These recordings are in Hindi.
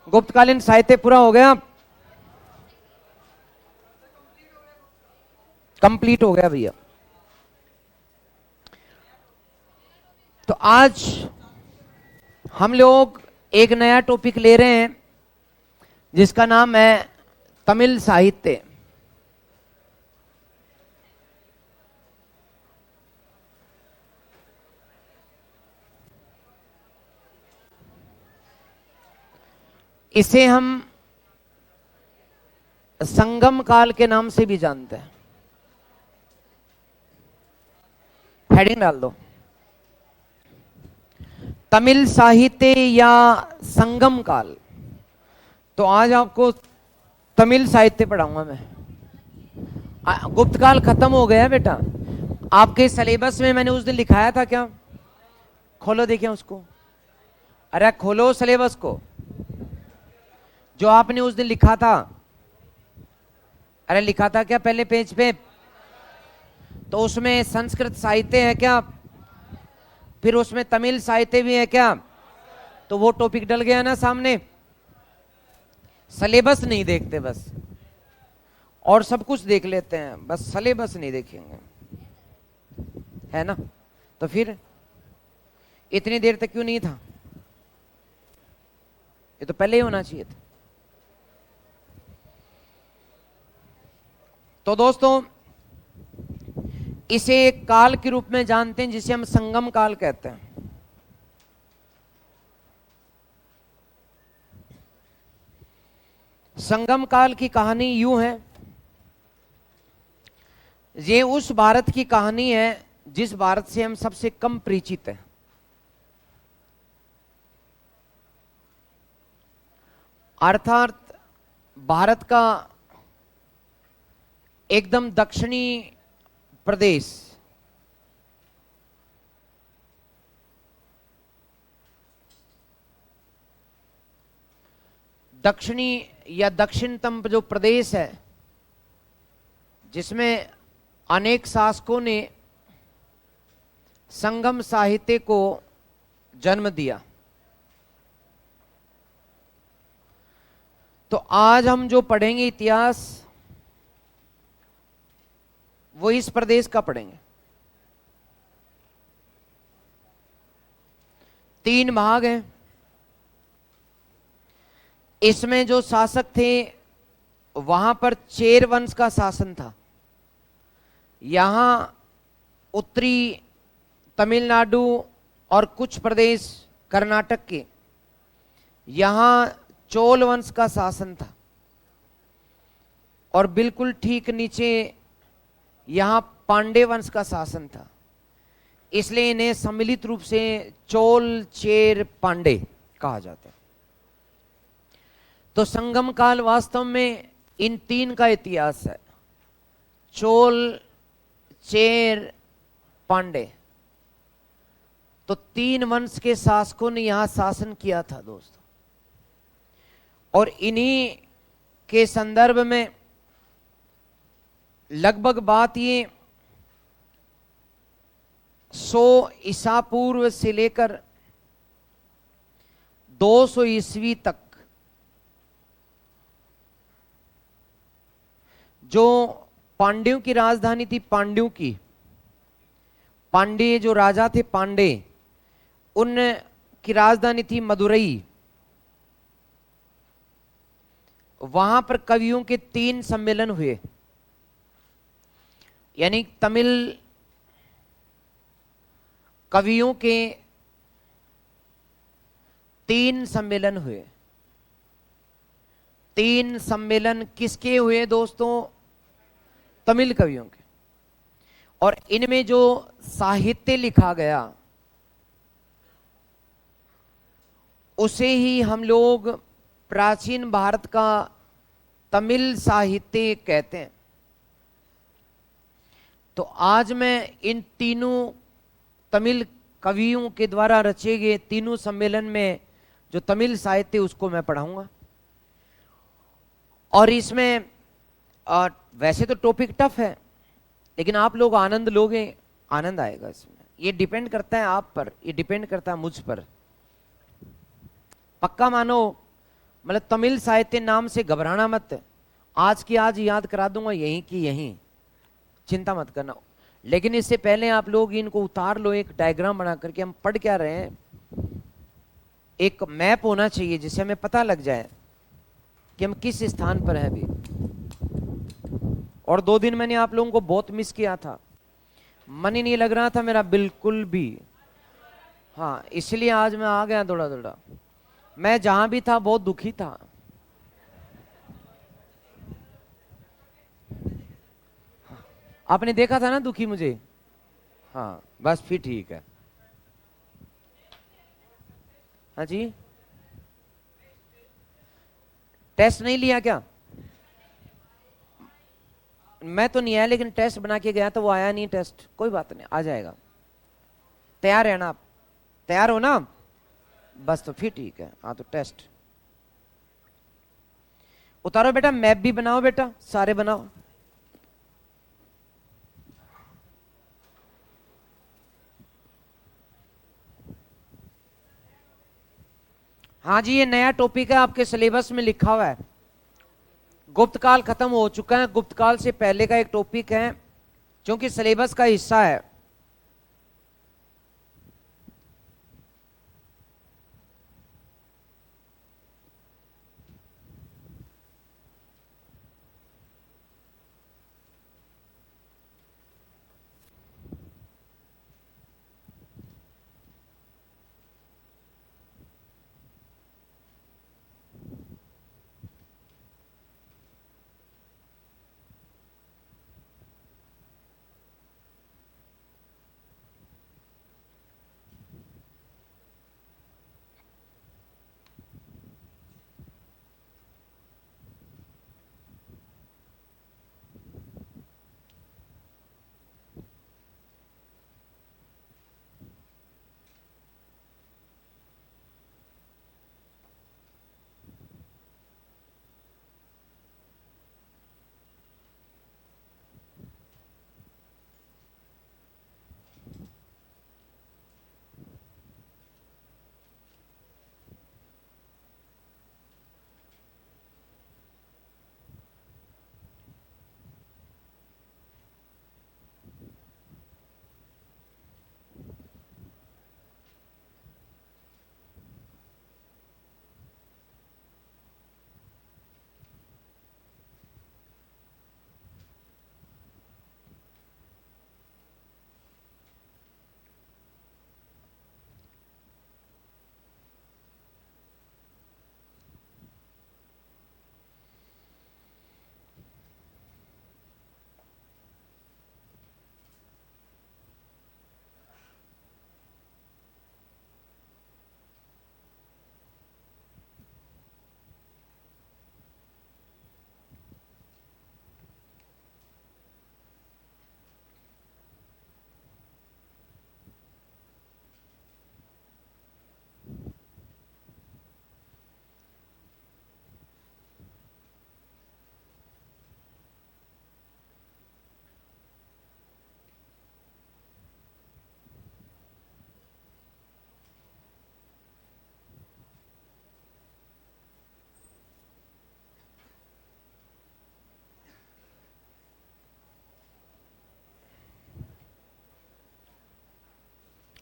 गुप्तकालीन साहित्य पूरा हो गया, कंप्लीट हो गया भैया। तो आज हम लोग एक नया टॉपिक ले रहे हैं जिसका नाम है तमिल साहित्य। इसे हम संगम काल के नाम से भी जानते हैं। हेडिंग डाल दो, तमिल साहित्य या संगम काल। तो आज आपको तमिल साहित्य पढ़ाऊंगा मैं। गुप्तकाल खत्म हो गया बेटा। आपके सिलेबस में मैंने उस दिन लिखाया था क्या? खोलो देखिए उसको। अरे खोलो सिलेबस को जो आपने उस दिन लिखा था। अरे लिखा था क्या पहले पेज पे? तो उसमें संस्कृत साहित्य है क्या? फिर उसमें तमिल साहित्य भी है क्या? तो वो टॉपिक डल गया ना सामने। सिलेबस नहीं देखते बस, और सब कुछ देख लेते हैं, बस सिलेबस नहीं देखेंगे, है ना? तो फिर इतनी देर तक क्यों नहीं था? ये तो पहले ही होना चाहिए था। तो दोस्तों, इसे एक काल के रूप में जानते हैं जिसे हम संगम काल कहते हैं। संगम काल की कहानी यूं है, ये उस भारत की कहानी है जिस भारत से हम सबसे कम परिचित हैं। अर्थात भारत का एकदम दक्षिणी प्रदेश, दक्षिणी या दक्षिणतम जो प्रदेश है जिसमें अनेक शासकों ने संगम साहित्य को जन्म दिया। तो आज हम जो पढ़ेंगे इतिहास, वो इस प्रदेश का पढ़ेंगे। 3 भाग हैं। इसमें जो शासक थे वहां पर चेर वंश का शासन था। यहां उत्तरी तमिलनाडु और कुछ प्रदेश कर्नाटक के, यहां चोल वंश का शासन था। और बिल्कुल ठीक नीचे यहां पांडे वंश का शासन था। इसलिए इन्हें सम्मिलित रूप से चोल चेर पांडे कहा जाता है। तो संगम काल वास्तव में इन 3 का इतिहास है, चोल चेर पांडे। तो 3 वंश के शासकों ने यहां शासन किया था दोस्तों। और इन्हीं के संदर्भ में लगभग बात ये 100 ईसा पूर्व से लेकर 200 ईस्वी तक जो पांड्यों की राजधानी थी, पांड्यों की, पांड्य जो राजा थे पांडे, उन की राजधानी थी मदुरई। वहां पर कवियों के 3 सम्मेलन हुए, यानी तमिल कवियों के 3 सम्मेलन हुए। 3 सम्मेलन किसके हुए दोस्तों? तमिल कवियों के। और इनमें जो साहित्य लिखा गया उसे ही हम लोग प्राचीन भारत का तमिल साहित्य कहते हैं। तो आज मैं इन तीनों तमिल कवियों के द्वारा रचे गए 3 सम्मेलन में जो तमिल साहित्य उसको मैं पढ़ाऊंगा। और इसमें वैसे तो टॉपिक टफ है, लेकिन आप लोग आनंद लोगे, आनंद आएगा इसमें। ये डिपेंड करता है आप पर, ये डिपेंड करता है मुझ पर। पक्का मानो मतलब तमिल साहित्य नाम से घबराना मत, आज की आज याद करा दूंगा, यहीं की यहीं, चिंता मत करना। लेकिन इससे पहले आप लोग इनको उतार लो एक डायग्राम बना करके। हम पढ़ क्या रहे हैं, एक मैप होना चाहिए जिससे हमें पता लग जाए कि हम किस स्थान पर हैं अभी। और 2 दिन मैंने आप लोगों को बहुत मिस किया था, मन ही नहीं लग रहा था मेरा बिल्कुल भी। हाँ, इसलिए आज मैं आ गया दौड़ा दौड़ा। मैं जहां भी था बहुत दुखी था। आपने देखा था ना दुखी मुझे। हाँ बस फिर ठीक है। हाँ जी, टेस्ट नहीं लिया क्या? मैं तो नहीं आया, लेकिन टेस्ट बना के गया तो वो आया नहीं टेस्ट। कोई बात नहीं, आ जाएगा। तैयार है ना आप? तैयार हो ना? बस तो फिर ठीक है। हाँ तो टेस्ट उतारो बेटा, मैप भी बनाओ बेटा, सारे बनाओ। हाँ जी, ये नया टॉपिक है, आपके सिलेबस में लिखा हुआ है। गुप्त काल खत्म हो चुका है, गुप्त काल से पहले का एक टॉपिक है, क्योंकि सिलेबस का हिस्सा है।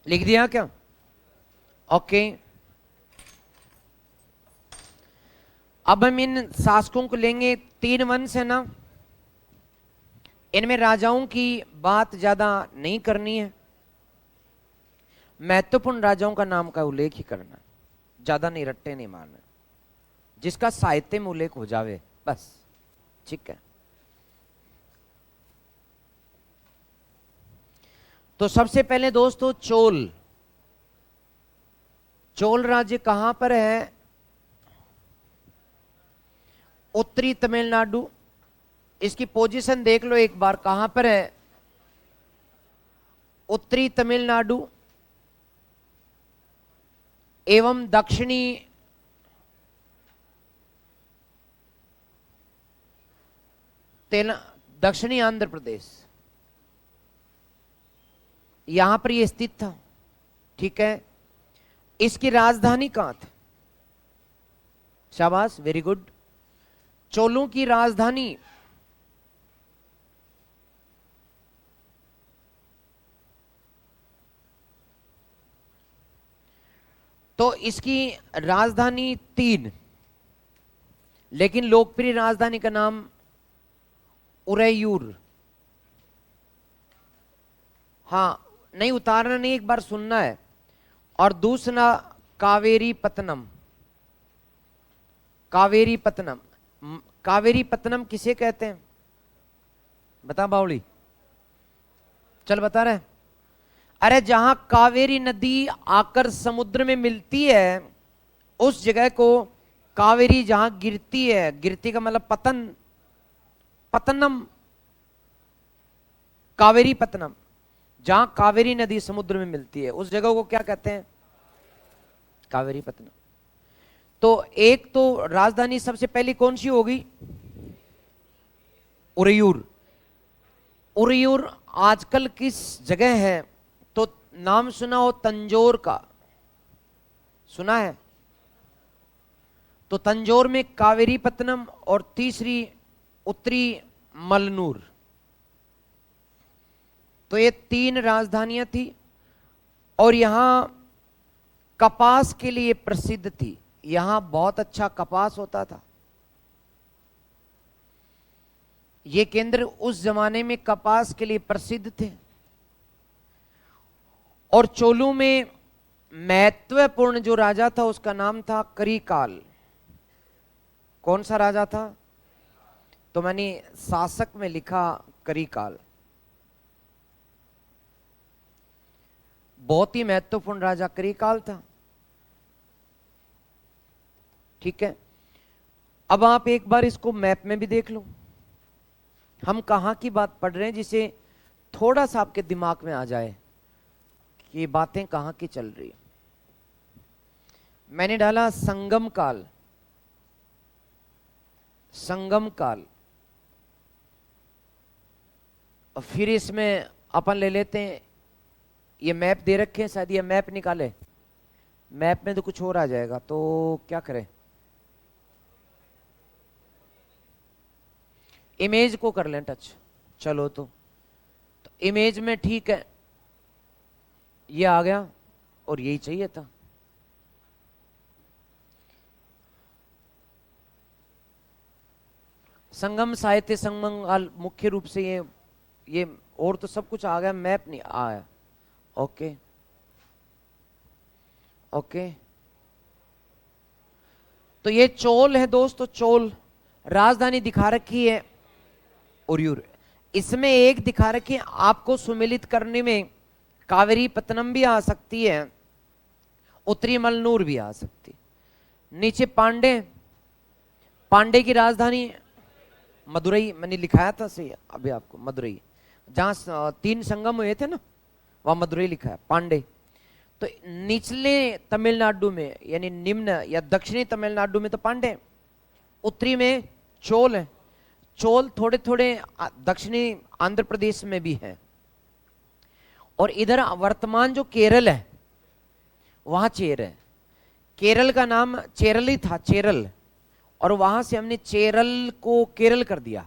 लिख दिया क्या? ओके। अब हम इन शासकों को लेंगे, 3 वंश है ना, इनमें राजाओं की बात ज्यादा नहीं करनी है, महत्वपूर्ण राजाओं का नाम का उल्लेख ही करना, ज्यादा नहीं, रट्टे नहीं मारना, जिसका साहित्य में उल्लेख हो जावे बस, ठीक है। तो सबसे पहले दोस्तों, चोल। चोल राज्य कहां पर है? उत्तरी तमिलनाडु। इसकी पोजीशन देख लो एक बार, कहां पर है? उत्तरी तमिलनाडु एवं दक्षिणी दक्षिणी आंध्र प्रदेश, यहां पर यह स्थित था, ठीक है। इसकी राजधानी कहां थी? शाबाश, वेरी गुड। चोलों की राजधानी, तो इसकी राजधानी 3, लेकिन लोकप्रिय राजधानी का नाम उरैयूर। हाँ, नहीं उतारना नहीं, एक बार सुनना है। और दूसरा कावेरी पत्तनम। कावेरी पत्तनम, कावेरी पत्तनम किसे कहते हैं? बता बावली, चल बता रहे। अरे जहां कावेरी नदी आकर समुद्र में मिलती है उस जगह को कावेरी, जहां गिरती है, गिरती का मतलब पतन, पतनम, कावेरी पत्तनम, जहां कावेरी नदी समुद्र में मिलती है उस जगह को क्या कहते हैं? कावेरी पत्तनम। तो एक तो राजधानी सबसे पहली कौन सी होगी? उरैयूर। उरैयूर आजकल किस जगह है? तो नाम सुना हो तंजौर का, सुना है? तो तंजौर में कावेरी पत्तनम, और तीसरी उत्तरी मलनूर। तो ये 3 राजधानियां थी, और यहां कपास के लिए प्रसिद्ध थी। यहां बहुत अच्छा कपास होता था। ये केंद्र उस जमाने में कपास के लिए प्रसिद्ध थे। और चोलों में महत्वपूर्ण जो राजा था उसका नाम था करिकाल। कौन सा राजा था? तो मैंने शासक में लिखा करिकाल। बहुत ही महत्वपूर्ण राजा करिकाल था। ठीक है, अब आप एक बार इसको मैप में भी देख लो। हम कहां की बात पढ़ रहे हैं, जिसे थोड़ा सा आपके दिमाग में आ जाए कि ये बातें कहां की चल रही है। मैंने डाला संगम काल, संगम काल। और फिर इसमें अपन ले लेते हैं, ये मैप दे रखे हैं, शायद ये मैप निकाले। मैप में तो कुछ और आ जाएगा, तो क्या करें? इमेज को कर लें टच। चलो तो इमेज में ठीक है, ये आ गया, और यही चाहिए था। संगम साहित्य संगम मुख्य रूप से ये और तो सब कुछ आ गया, मैप नहीं आया। ओके ओके, तो ये चोल है दोस्तों, चोल। राजधानी दिखा रखी है उरयूर। इसमें एक दिखा रखी है, आपको सुमिलित करने में कावेरी पत्तनम भी आ सकती है, उत्तरी मलनूर भी आ सकती। नीचे पांडे, पांडे की राजधानी मदुरई। मैंने लिखाया था सही अभी आपको, मदुरई। जहां 3 संगम हुए थे ना, वहां मदुरई लिखा है, पांडे। तो निचले तमिलनाडु में, यानी निम्न या दक्षिणी तमिलनाडु में तो पांडे, उत्तरी में चोल है। चोल थोड़े थोड़े दक्षिणी आंध्र प्रदेश में भी है। और इधर वर्तमान जो केरल है वहां चेर है। केरल का नाम चेरल ही था, चेरल। और वहां से हमने चेरल को केरल कर दिया।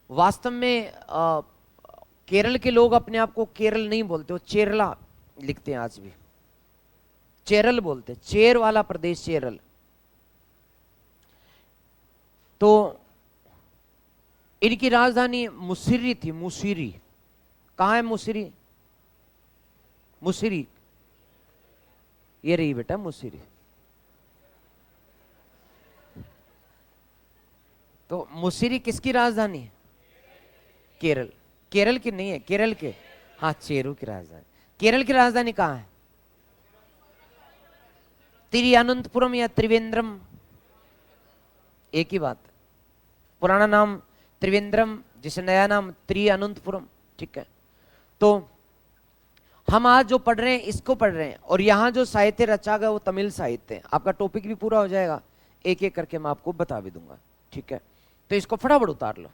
वास्तव में केरल के लोग अपने आप को केरल नहीं बोलते, वो चेरला लिखते हैं आज भी। चेरल बोलते, चेर वाला प्रदेश चेरल। तो इनकी राजधानी मुसिरी थी, मुसिरी। कहां है मुसिरी? मुसिरी ये रही बेटा, मुसिरी। तो मुसिरी किसकी राजधानी है? केरल। केरल की नहीं है, केरल के, हाँ चेरू की राजधानी। केरल की राजधानी कहां है? तिरुवनंतपुरम या त्रिवेंद्रम, एक ही बात। पुराना नाम त्रिवेंद्रम, जिसे नया नाम तिरुवनंतपुरम। ठीक है, तो हम आज जो पढ़ रहे हैं इसको पढ़ रहे हैं, और यहां जो साहित्य रचा गया वो तमिल साहित्य है। आपका टॉपिक भी पूरा हो जाएगा, एक एक करके मैं आपको बता भी दूंगा। ठीक है, तो इसको फटाफट उतार लो।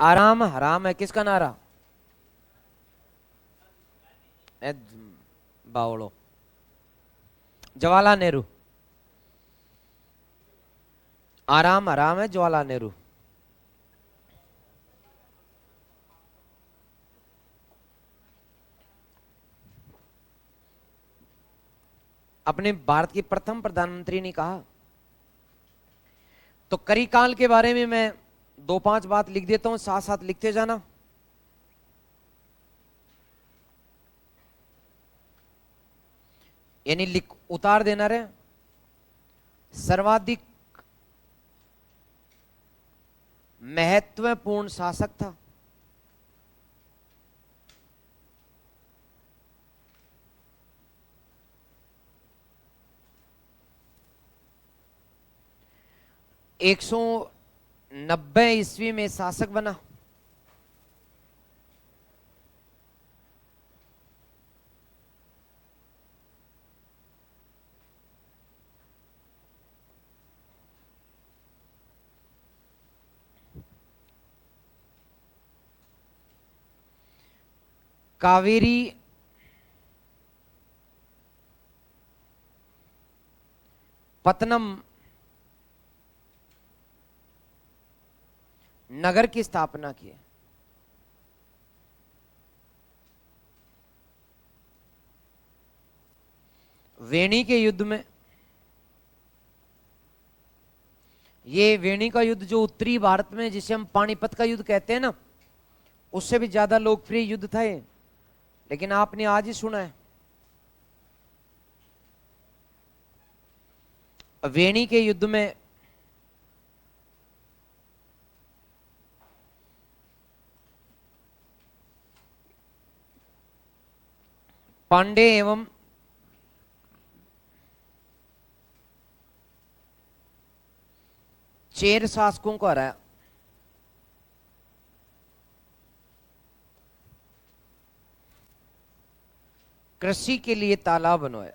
आराम हराम है, किसका नारा? ए, बावड़ो। जवाहरलाल नेहरू। आराम हराम है जवाहरलाल नेहरू। अपने भारत की प्रथम प्रधानमंत्री ने कहा। तो करिकाल के बारे में मैं दो पांच बात लिख देता हूं, साथ साथ लिखते जाना। यानी लिख उतार देना रे। सर्वाधिक महत्वपूर्ण शासक था। एक सौ 90 ईस्वी में शासक बना। कावेरी पत्तनम नगर की स्थापना की। वेणी के युद्ध में, ये वेणी का युद्ध जो उत्तरी भारत में जिसे हम पानीपत का युद्ध कहते हैं ना, उससे भी ज्यादा लोकप्रिय युद्ध था ये, लेकिन आपने आज ही सुना है। वेणी के युद्ध में पांडे एवं चेर शासकों को हराया। कृषि के लिए तालाब बनवाया।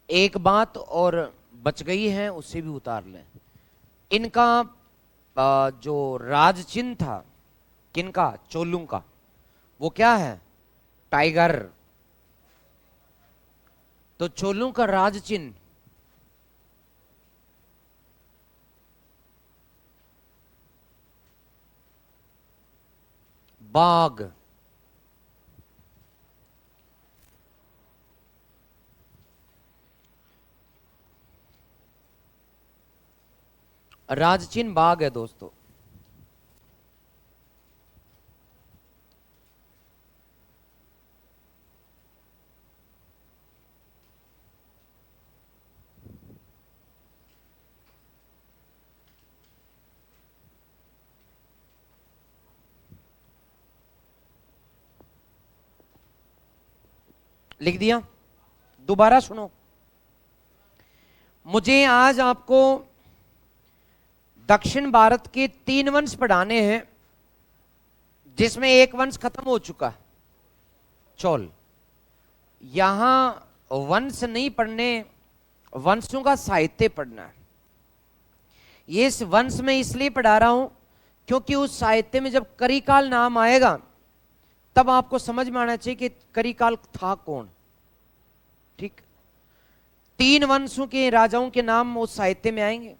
एक बात और बच गई है, उससे भी उतार लें। इनका जो राज चिन्ह था, किनका? चोलुं का, वो क्या है? टाइगर। तो चोलुं का राज चिन्ह बाघ, राजचिन्ह बाघ है दोस्तों। लिख दिया? दोबारा सुनो, मुझे आज आपको दक्षिण भारत के 3 वंश पढ़ाने हैं, जिसमें एक वंश खत्म हो चुका है, चोल। यहां वंश नहीं पढ़ने, वंशों का साहित्य पढ़ना है। ये इस वंश में इसलिए पढ़ा रहा हूं क्योंकि उस साहित्य में जब करिकाल नाम आएगा तब आपको समझ में आना चाहिए कि करिकाल था कौन। ठीक, 3 वंशों के राजाओं के नाम उस साहित्य में आएंगे,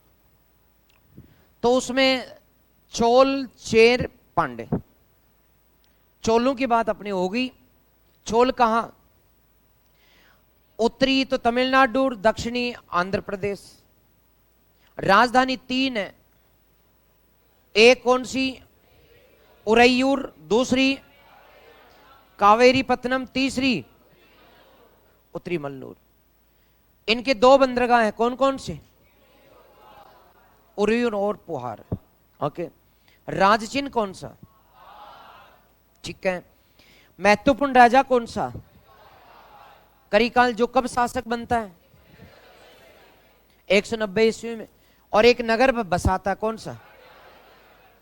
तो उसमें चोल, चेर, पांडे। चोलों की बात अपनी होगी। चोल कहां? उत्तरी तो तमिलनाडु और दक्षिणी आंध्र प्रदेश। राजधानी 3 है, एक कौन सी? उरैयूर, दूसरी कावेरीपत्तनम, तीसरी उत्तरी मल्लूर। इनके 2 बंदरगाह हैं, कौन कौन से? उरैयूर और पुहार। ओके, राजचिन्ह कौन सा? ठीक है। महत्वपूर्ण राजा कौन सा? करिकाल, जो कब शासक बनता है? 190 ईस्वी में। और एक नगर बसाता है, कौन सा?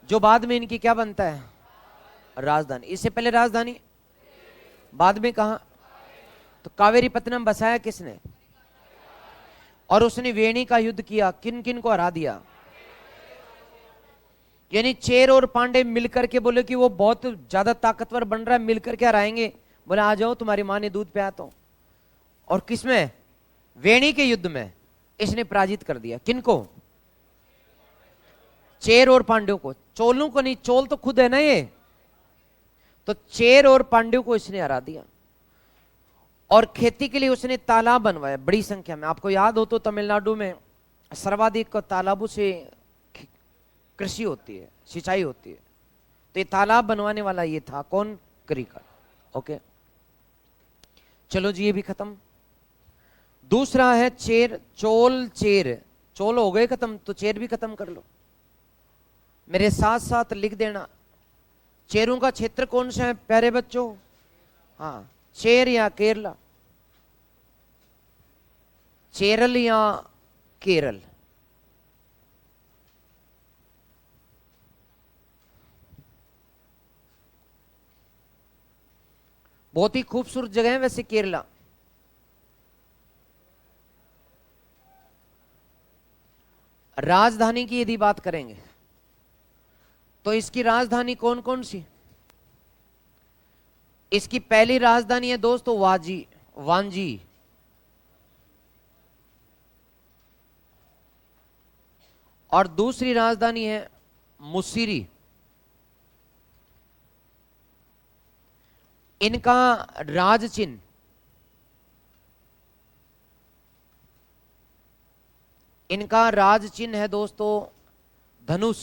जो बाद में इनकी क्या बनता है? राजधानी। इससे पहले राजधानी, बाद में कहा? तो कावेरीपत्तनम बसाया किसने? और उसने वेणी का युद्ध किया, किन किन को हरा दिया? यानी चेर और पांडे मिलकर के बोले कि वो बहुत ज्यादा ताकतवर बन रहा है, मिलकर के हराएंगे। बोले आ जाओ, तुम्हारी माँ ने दूध पिया तो। और किसमें? वेणी के युद्ध में इसने पराजित कर दिया। किनको? चेर और पांड्यों को। चोलों को नहीं, चोल तो खुद है ना ये। तो चेर और पांड्यों को इसने हरा दिया। और खेती के लिए उसने तालाब बनवाए बड़ी संख्या में। आपको याद हो तो तमिलनाडु में सर्वाधिक तालाबों से कृषि होती है, सिंचाई होती है। तो ये तालाब बनवाने वाला ये था, कौन? करिकाल। ओके, चलो जी, ये भी खत्म। दूसरा है चेर, चोल, चेर। चोल हो गए खत्म, तो चेर भी खत्म कर लो। मेरे साथ साथ लिख देना, चेरों का क्षेत्र कौन सा है प्यारे बच्चों? हाँ, चेर या केरला? चेरल या केरल? बहुत ही खूबसूरत जगह है वैसे केरला। राजधानी की यदि बात करेंगे तो इसकी राजधानी कौन कौन सी? इसकी पहली राजधानी है दोस्तों वांजी। और दूसरी राजधानी है मुसिरी। इनका राजचिन्ह है दोस्तों धनुष।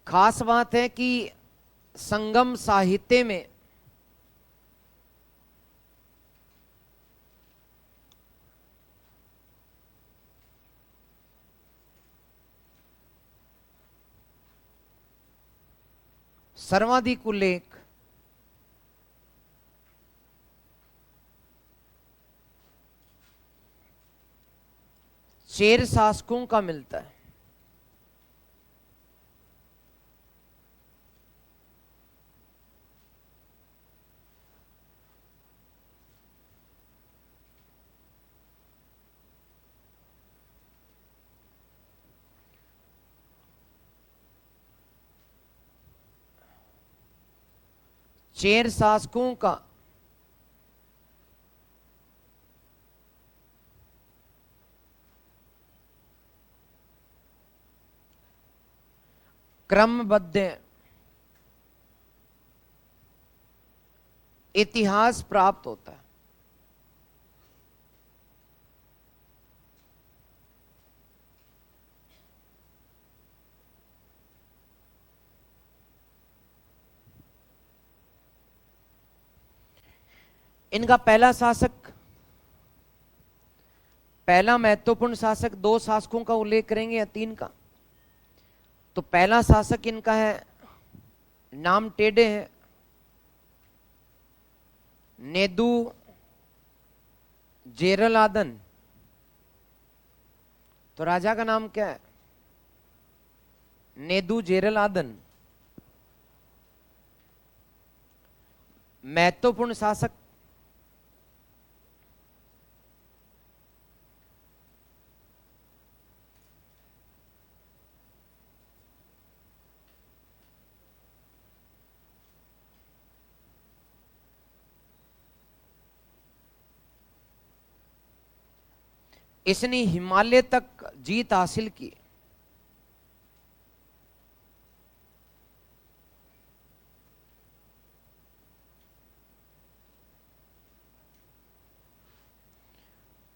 खास बात है कि संगम साहित्य में सर्वाधिक उल्लेख चेर शासकों का मिलता है। चेर शासकों का क्रमबद्ध इतिहास प्राप्त होता है। इनका पहला महत्वपूर्ण शासक, दो शासकों का उल्लेख करेंगे या तीन का। तो पहला शासक इनका है, नाम टेढ़े है, नेदू जेरलादन। तो राजा का नाम क्या है? नेदू जेरलादन। महत्वपूर्ण शासक, इसने हिमालय तक जीत हासिल की।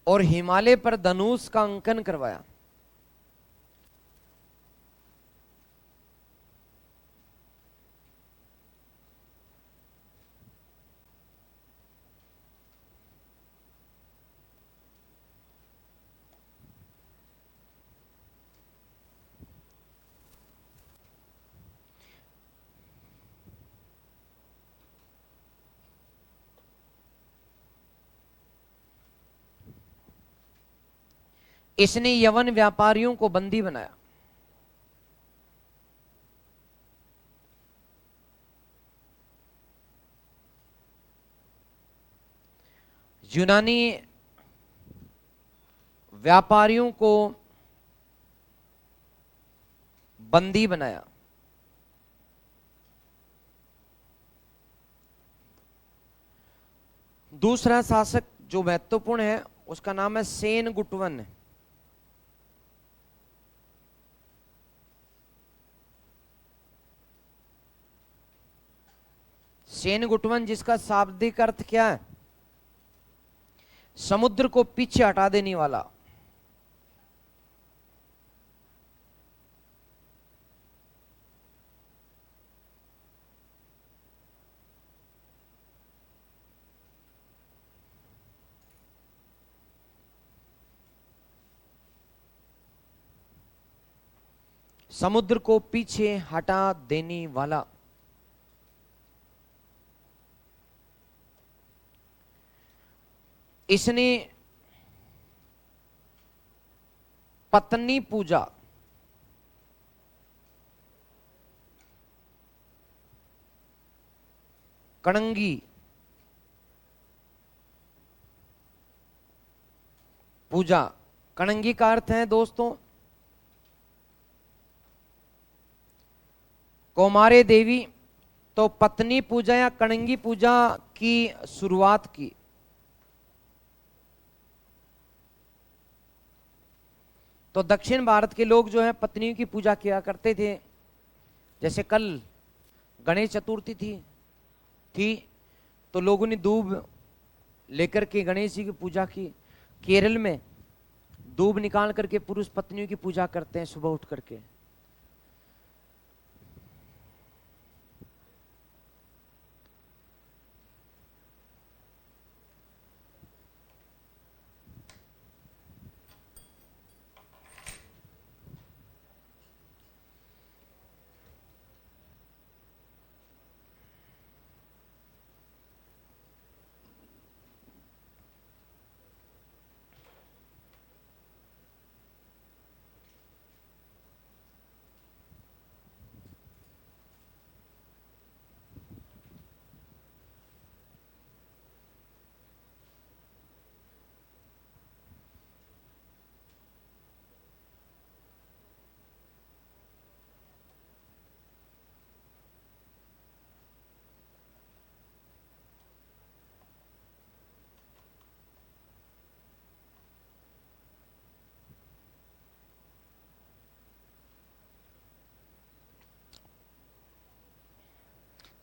और हिमालय पर धनुष का अंकन करवाया। इसने यवन व्यापारियों को बंदी बनाया। यूनानी व्यापारियों को बंदी बनाया। दूसरा शासक जो महत्वपूर्ण है उसका नाम है सेन गुटवन। सेन गुटवन, जिसका शाब्दिक अर्थ क्या है? समुद्र को पीछे हटा देने वाला। समुद्र को पीछे हटा देने वाला। इसने पत्नी पूजा, कणंगी पूजा। कणंगी का अर्थ है दोस्तों कौमारे देवी। तो पत्नी पूजा या कणंगी पूजा की शुरुआत की। तो दक्षिण भारत के लोग जो है पत्नियों की पूजा किया करते थे। जैसे कल गणेश चतुर्थी थी तो लोगों ने दूब लेकर के गणेश जी की पूजा की। केरल में दूब निकाल करके पुरुष पत्नियों की पूजा करते हैं सुबह उठ करके।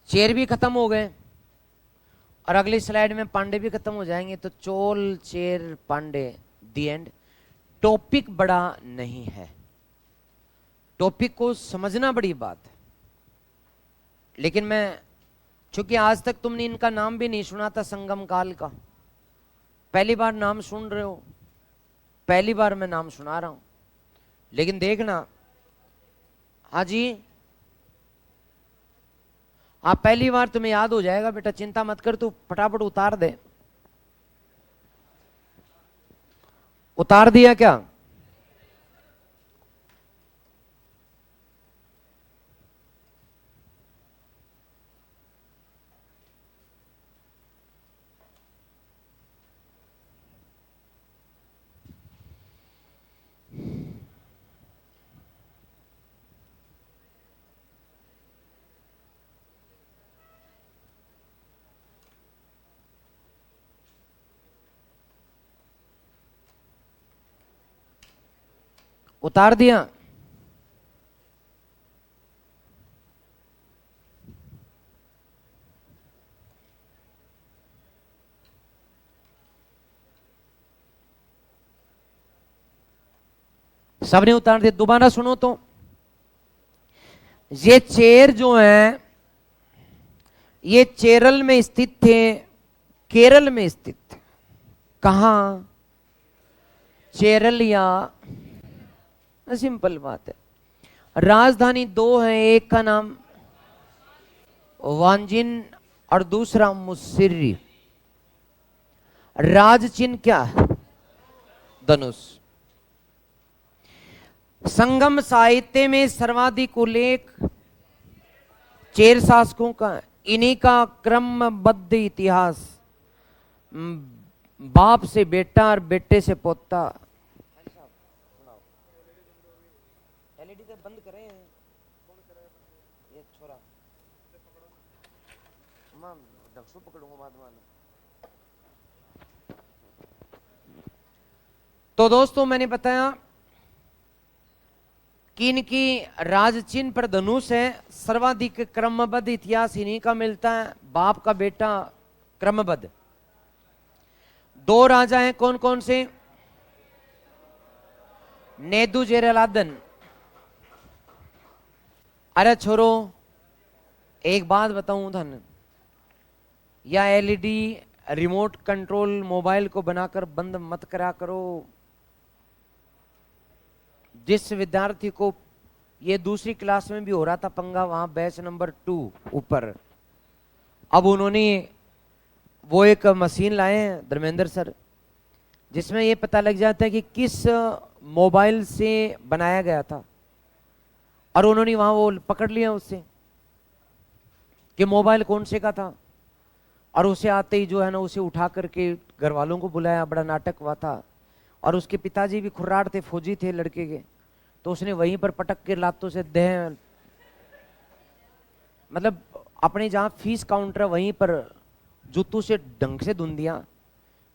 चेर भी खत्म हो गए और अगली स्लाइड में पांडे भी खत्म हो जाएंगे, तो Chola Chera Pandya the end. Topic बड़ा नहीं है, टॉपिक को समझना बड़ी बात है। लेकिन मैं, चूंकि आज तक तुमने इनका नाम भी नहीं सुना था, संगम काल का पहली बार नाम सुन रहे हो, पहली बार मैं नाम सुना रहा हूं। लेकिन देखना, हाँ जी, हाँ पहली बार तुम्हें याद हो जाएगा बेटा, चिंता मत कर, तू फटाफट उतार दे। उतार दिया क्या? उतार दिया? सबने उतार दिया? दोबारा सुनो तो, ये चेर जो है ये चेरल में स्थित थे, केरल में स्थित थे। कहां? चेरल या, सिंपल बात है। राजधानी दो है, एक का नाम वांजिन और दूसरा मुसिर्री। राज चिन्ह क्या है? धनुष। संगम साहित्य में सर्वाधिक उल्लेख चेर शासकों का है। इन्हीं का क्रमबद्ध इतिहास, बाप से बेटा और बेटे से पोता। एलईडी तो बंद करें, ये छोरा मैं ढक्सू पकड़ूंगा बाद में। तो दोस्तों मैंने बताया कि इनकी राज चिन्ह पर धनुष है, सर्वाधिक क्रमबद्ध इतिहास इन्हीं का मिलता है, बाप का बेटा क्रमबद्ध। दो राजा हैं, कौन कौन से? नेदू जेरलादन। अरे छोरो एक बात बताऊं धन, या एलईडी रिमोट कंट्रोल मोबाइल को बनाकर बंद मत करा करो। जिस विद्यार्थी को ये दूसरी क्लास में भी हो रहा था पंगा, वहां बैच नंबर 2 ऊपर, अब उन्होंने वो एक मशीन लाए हैं धर्मेंद्र सर, जिसमें ये पता लग जाता है कि किस मोबाइल से बनाया गया था, और उन्होंने वहां वो पकड़ लिया उससे कि मोबाइल कौन से का था। और उसे आते ही जो है ना, उसे उठा करके घर वालों को बुलाया, बड़ा नाटक हुआ था। और उसके पिताजी भी खुर्रार थे, फौजी थे लड़के के, तो उसने वहीं पर पटक के लातों से देह, मतलब अपने जहां फीस काउंटर है वहीं पर जूतों से ढंग से धुन दिया।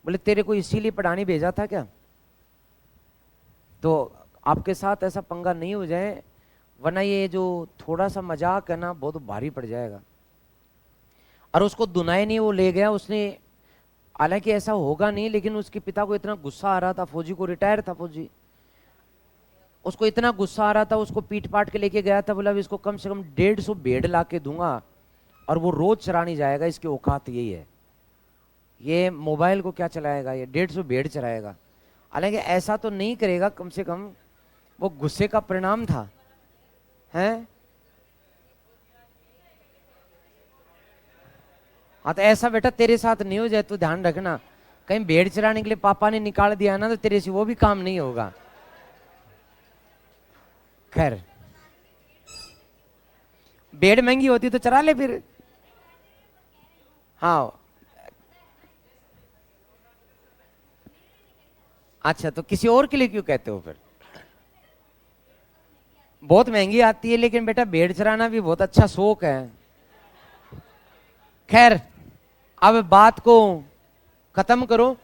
बोले तेरे को इसीलिए पढ़ाने भेजा था क्या? तो आपके साथ ऐसा पंगा नहीं हो जाए, वरना ये जो थोड़ा सा मजाक है ना बहुत भारी पड़ जाएगा। और उसको दुनाई नहीं, वो ले गया उसने, हालांकि ऐसा होगा नहीं, लेकिन उसके पिता को इतना गुस्सा आ रहा था, फौजी को, रिटायर था फौजी, उसको इतना गुस्सा आ रहा था, उसको पीट पाट के लेके गया था। बोला इसको कम से कम 150 भेड़ ला के दूंगा और वो रोज चरानी जाएगा, इसकी औकात यही है। ये मोबाइल को क्या चलाएगा, ये 150 भेड़ चलाएगा। हालांकि ऐसा तो नहीं करेगा, कम से कम वो गुस्से का परिणाम था, हैं? हाँ तो ऐसा बेटा तेरे साथ नहीं हो जाए तो ध्यान रखना, कहीं भेड़ चराने के लिए पापा ने निकाल दिया ना तो तेरे से वो भी काम नहीं होगा। खैर, भेड़ महंगी होती तो चरा ले फिर। हाँ अच्छा, तो किसी और के लिए क्यों कहते हो फिर? बहुत महंगी आती है, लेकिन बेटा भेड़ चराना भी बहुत अच्छा शौक है। खैर अब बात को खत्म करो।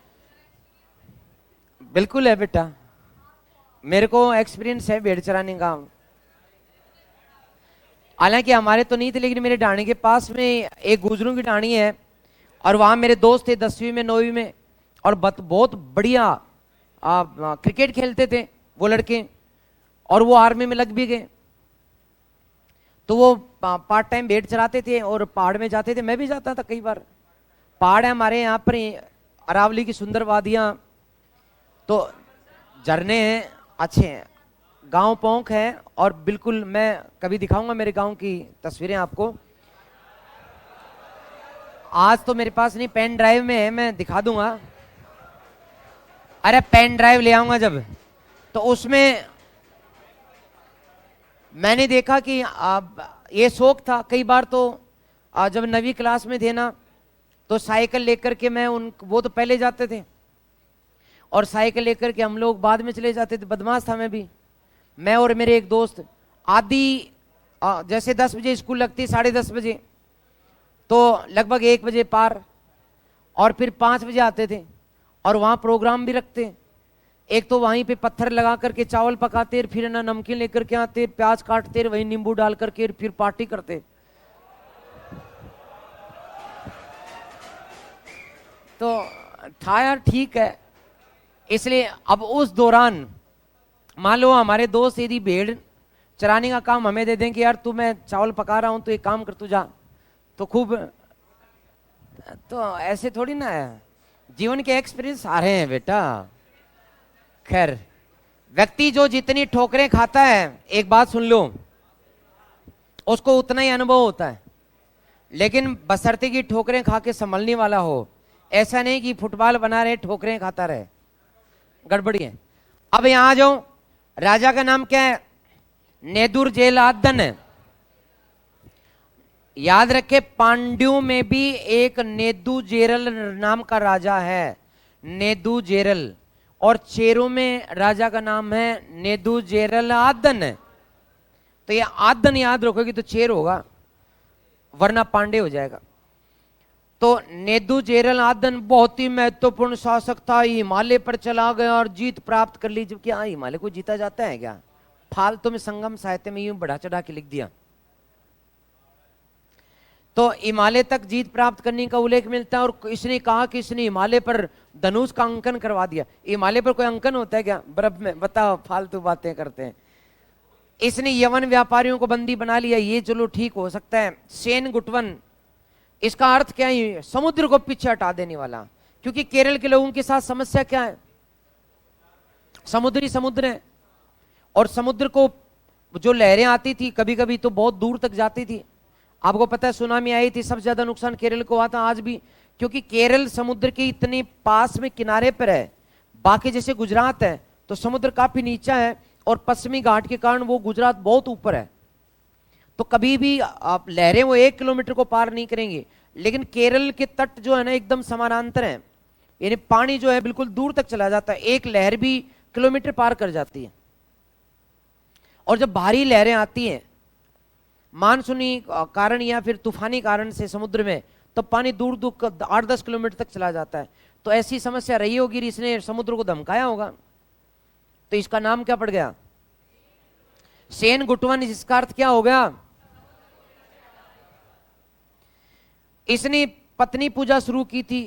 बिल्कुल है बेटा, मेरे को एक्सपीरियंस है भेड़ चराने का। हालांकि हमारे तो नहीं थे, लेकिन मेरे ढाणी के पास में एक गुजरों की ढाणी है, और वहां मेरे दोस्त थे 10वीं में 9वीं में, और बहुत बढ़िया क्रिकेट खेलते थे वो लड़के, और वो आर्मी में लग भी गए। तो वो पार्ट टाइम भेड़ चराते थे और पहाड़ में जाते थे, मैं भी जाता था कई बार। पहाड़ है हमारे यहाँ पर अरावली की सुंदर वादियाँ, तो झरने हैं अच्छे हैं, गांव पोंक है, और बिल्कुल मैं कभी दिखाऊंगा मेरे गांव की तस्वीरें आपको। आज तो मेरे पास नहीं, पेन ड्राइव में है, मैं दिखा दूंगा। अरे पेन ड्राइव ले आऊंगा जब, तो उसमें मैंने देखा कि ये शौक था कई बार। तो जब 9वीं क्लास में थे ना, तो साइकिल लेकर के मैं वो तो पहले जाते थे, और साइकिल लेकर के हम लोग बाद में चले जाते थे। बदमाश था मैं भी, मैं और मेरे एक दोस्त। आधी जैसे 10 बजे स्कूल लगती, 10:30 बजे, तो लगभग 1 बजे पार, और फिर 5 बजे आते थे, और वहाँ प्रोग्राम भी रखते। एक तो वहीं पे पत्थर लगा करके चावल पकाते, फिर ना नमकीन लेकर के आते, प्याज काटते, वहीं नींबू डाल करके फिर पार्टी करते। तो था यार, ठीक है। इसलिए अब उस दौरान मान लो हमारे दोस्त यदि भेड़ चराने का काम हमें दे दें कि यार तू, मैं चावल पका रहा हूं तो एक काम कर, तू जा, तो खूब, तो ऐसे थोड़ी ना है, जीवन के एक्सपीरियंस आ रहे हैं बेटा। खैर, व्यक्ति जो जितनी ठोकरें खाता है, एक बात सुन लो, उसको उतना ही अनुभव होता है। लेकिन बशर्ते की ठोकरें खा के संभलने वाला हो, ऐसा नहीं कि फुटबॉल बना रहे ठोकरें खाता रहे, गड़बड़ी है। अब यहां आ जाओ, राजा का नाम क्या है? नेदुरजेलादन है। याद रखे, पांड्यों में भी एक नेदुजेरल नाम का राजा है, नेदुजेरल, और चेरों में राजा का नाम है नेदुजेरल आदन। तो ये आदन याद रखोगे तो चेर होगा, वरना पांडे हो जाएगा। तो नेदुजेरल आदन बहुत ही महत्वपूर्ण शासक था, हिमालय पर चला गया और जीत प्राप्त कर ली। जबकि हिमालय को जीता जाता है क्या? फालतू में संगम साहित्य में यूं बढ़ा चढ़ा के लिख दिया। तो हिमालय तक जीत प्राप्त करने का उल्लेख मिलता है, और इसने कहा कि इसने हिमालय पर धनुष का अंकन करवा दिया। हिमालय पर कोई अंकन होता है क्या बर्फ में? बताओ, फालतू बातें करते हैं। इसने यवन व्यापारियों को बंदी बना लिया, ये चलो ठीक हो सकता है। सेन गुटवन, इसका अर्थ क्या है? समुद्र को पीछे हटा देने वाला। क्योंकि केरल के लोगों के साथ समस्या क्या है? समुद्री समुद्र है, और समुद्र को जो लहरें आती थी कभी कभी तो बहुत दूर तक जाती थी। आपको पता है सुनामी आई थी, सबसे ज्यादा नुकसान केरल को हुआ था आज भी, क्योंकि केरल समुद्र के इतने पास में किनारे पर है। बाकी जैसे गुजरात है तो समुद्र काफी नीचा है, और पश्चिमी घाट के कारण वो गुजरात बहुत ऊपर है, तो कभी भी आप लहरें वो 1 किलोमीटर को पार नहीं करेंगे। लेकिन केरल के तट जो है ना एकदम समानांतर है, यानी पानी जो है बिल्कुल दूर तक चला जाता है, एक लहर भी किलोमीटर पार कर जाती है। और जब भारी लहरें आती हैं मानसूनी कारण या फिर तूफानी कारण से समुद्र में, तो पानी दूर दूर 8-10 किलोमीटर तक चला जाता है। तो ऐसी समस्या रही होगी, इसने समुद्र को धमकाया होगा, तो इसका नाम क्या पड़ गया? सेन गुटवन। जिसका अर्थ क्या हो गया? इसने पत्नी पूजा शुरू की थी।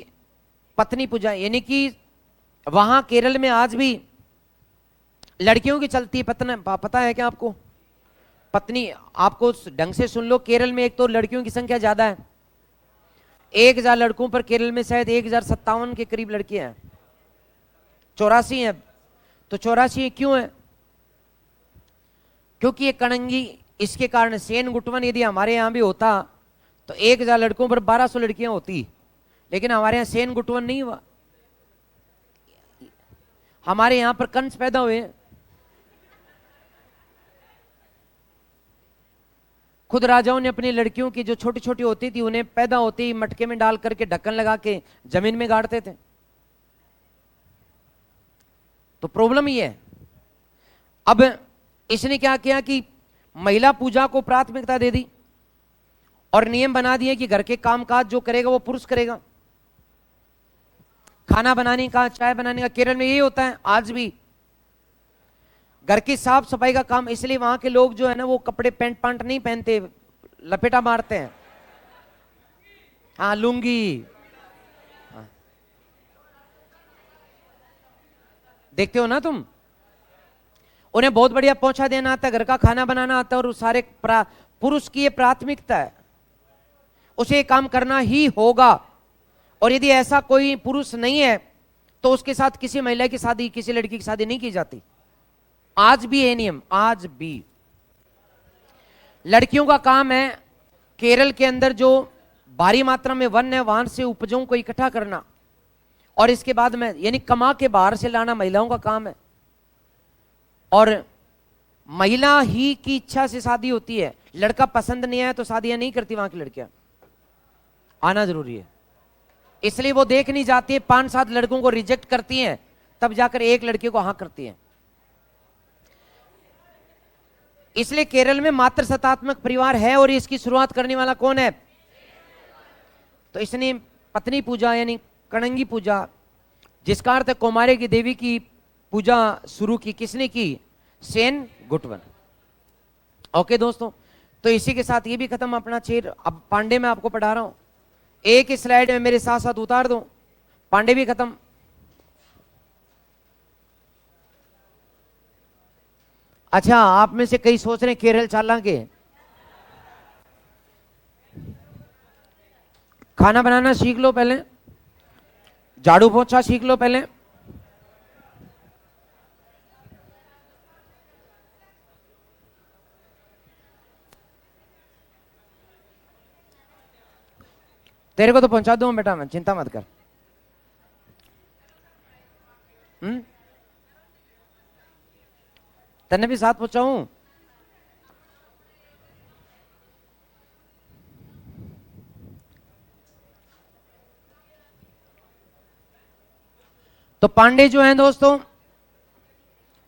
पत्नी पूजा यानी कि वहां केरल में आज भी लड़कियों की चलती है। पता है क्या आपको? पत्नी, आपको ढंग से सुन लो, केरल में एक तो लड़कियों की संख्या ज्यादा है, 1000 लड़कों पर केरल में शायद 1057 के करीब लड़कियां हैं, 84 हैं। तो 84 क्यों है? क्योंकि ये कणंगी, इसके कारण। सेन गुटवन यदि हमारे यहां भी होता तो 1000 लड़कों पर 1200 लड़कियां होती, लेकिन हमारे यहां सेन गुटवन नहीं हुआ। हमारे यहां पर कंस पैदा हुए। खुद राजाओं ने अपनी लड़कियों की जो छोटी छोटी होती थी उन्हें पैदा होती ही मटके में डाल करके ढक्कन लगा के जमीन में गाड़ते थे। तो प्रॉब्लम ये है। अब इसने क्या किया कि महिला पूजा को प्राथमिकता दे दी, और नियम बना दिए कि घर के कामकाज जो करेगा वो पुरुष करेगा। खाना बनाने का, चाय बनाने का, केरल में यही होता है आज भी। घर की साफ सफाई का काम, इसलिए वहां के लोग जो है ना वो कपड़े पैंट नहीं पहनते, लपेटा मारते हैं। हाँ, लुंगी। हाँ। देखते हो ना तुम, उन्हें बहुत बढ़िया पोछा देना आता है, घर का खाना बनाना आता है, और सारे पुरुष की ये प्राथमिकता है, उसे ये काम करना ही होगा। और यदि ऐसा कोई पुरुष नहीं है तो उसके साथ किसी महिला की शादी, किसी लड़की की शादी नहीं की जाती। आज भी ये नियम, आज भी। लड़कियों का काम है केरल के अंदर जो भारी मात्रा में वन है वहां से उपजों को इकट्ठा करना, और इसके बाद में यानी कमा के बाहर से लाना महिलाओं का काम है। और महिला ही की इच्छा से शादी होती है, लड़का पसंद नहीं आया तो शादियां नहीं करती वहां की लड़कियां। आना जरूरी है, इसलिए वो देख नहीं जाती है, 5-7 लड़कों को रिजेक्ट करती हैं, तब जाकर एक लड़के को हाँ करती हैं। इसलिए केरल में मातृ सत्तात्मक परिवार है, और इसकी शुरुआत करने वाला कौन है? तो इसने पत्नी पूजा यानी कणंगी पूजा, जिसका अर्थ है कौमार्य की देवी की पूजा शुरू की। किसने की? सेन गुटवन। ओके दोस्तों, तो इसी के साथ ये भी खत्म अपना चेर। अब पांडे में आपको पढ़ा रहा हूं, एक स्लाइड में मेरे साथ साथ उतार दो, पांडे भी खत्म। अच्छा, आप में से कई सोच रहे हैं केरल चलेंगे, खाना बनाना सीख लो पहले, झाड़ू पोछा सीख लो पहले। तेरे को तो पहुंचा दूंगा बेटा, मैं चिंता मत कर। तन्ने भी साथ पहुंचाऊं? तो पांडे जो हैं दोस्तों,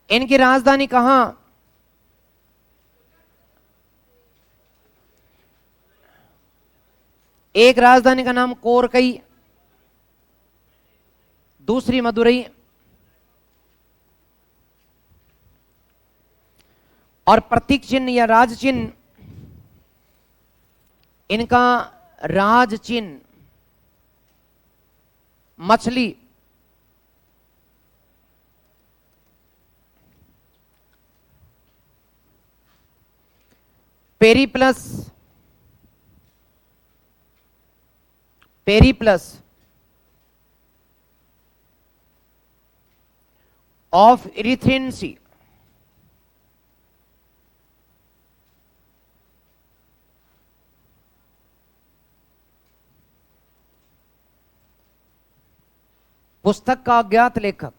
इनकी राजधानी कहां? एक राजधानी का नाम कोरकई, दूसरी मदुरई, और प्रतीक चिन्ह या राज चिन्ह, इनका राज चिन्ह मछली। पेरीप्लस, पेरीप्लस ऑफ इरिथ्रियन सी। पुस्तक का अज्ञात लेखक।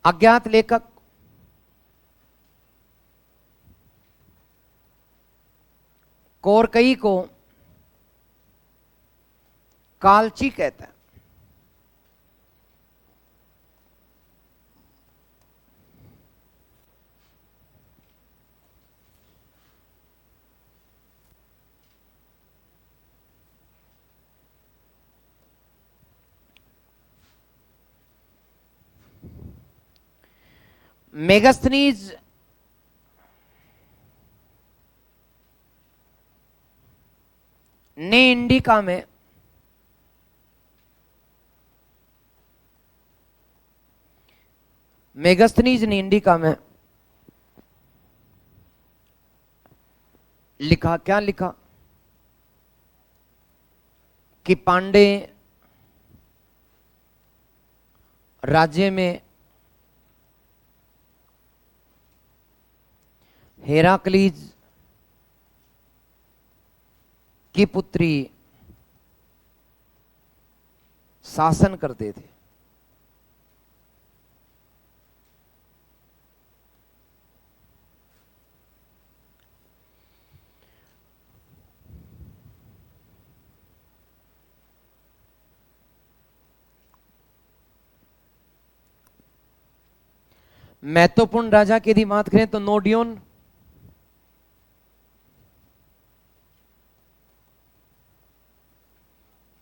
अज्ञात लेखक कोरकई को कालची कहता है। मेगास्थनीज ने इंडिका में मेगास्थनीज ने इंडिका में लिखा, क्या लिखा? कि पांडे राज्य में हेराक्लीज की पुत्री शासन करते थे। महत्वपूर्ण राजा की यदि बात करें तो नोडियन,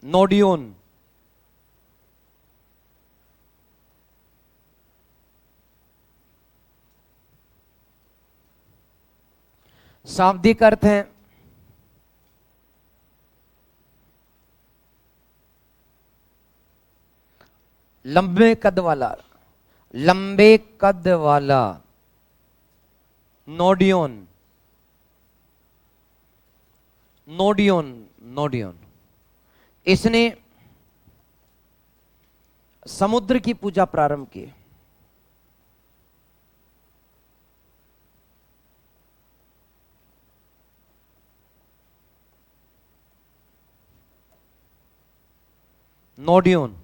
नोडियन शाब्दिक अर्थ है लंबे कद वाला, लंबे कद वाला, नोडियन, नोडियन, नोडियन। इसने समुद्र की पूजा प्रारंभ की। नोडियन।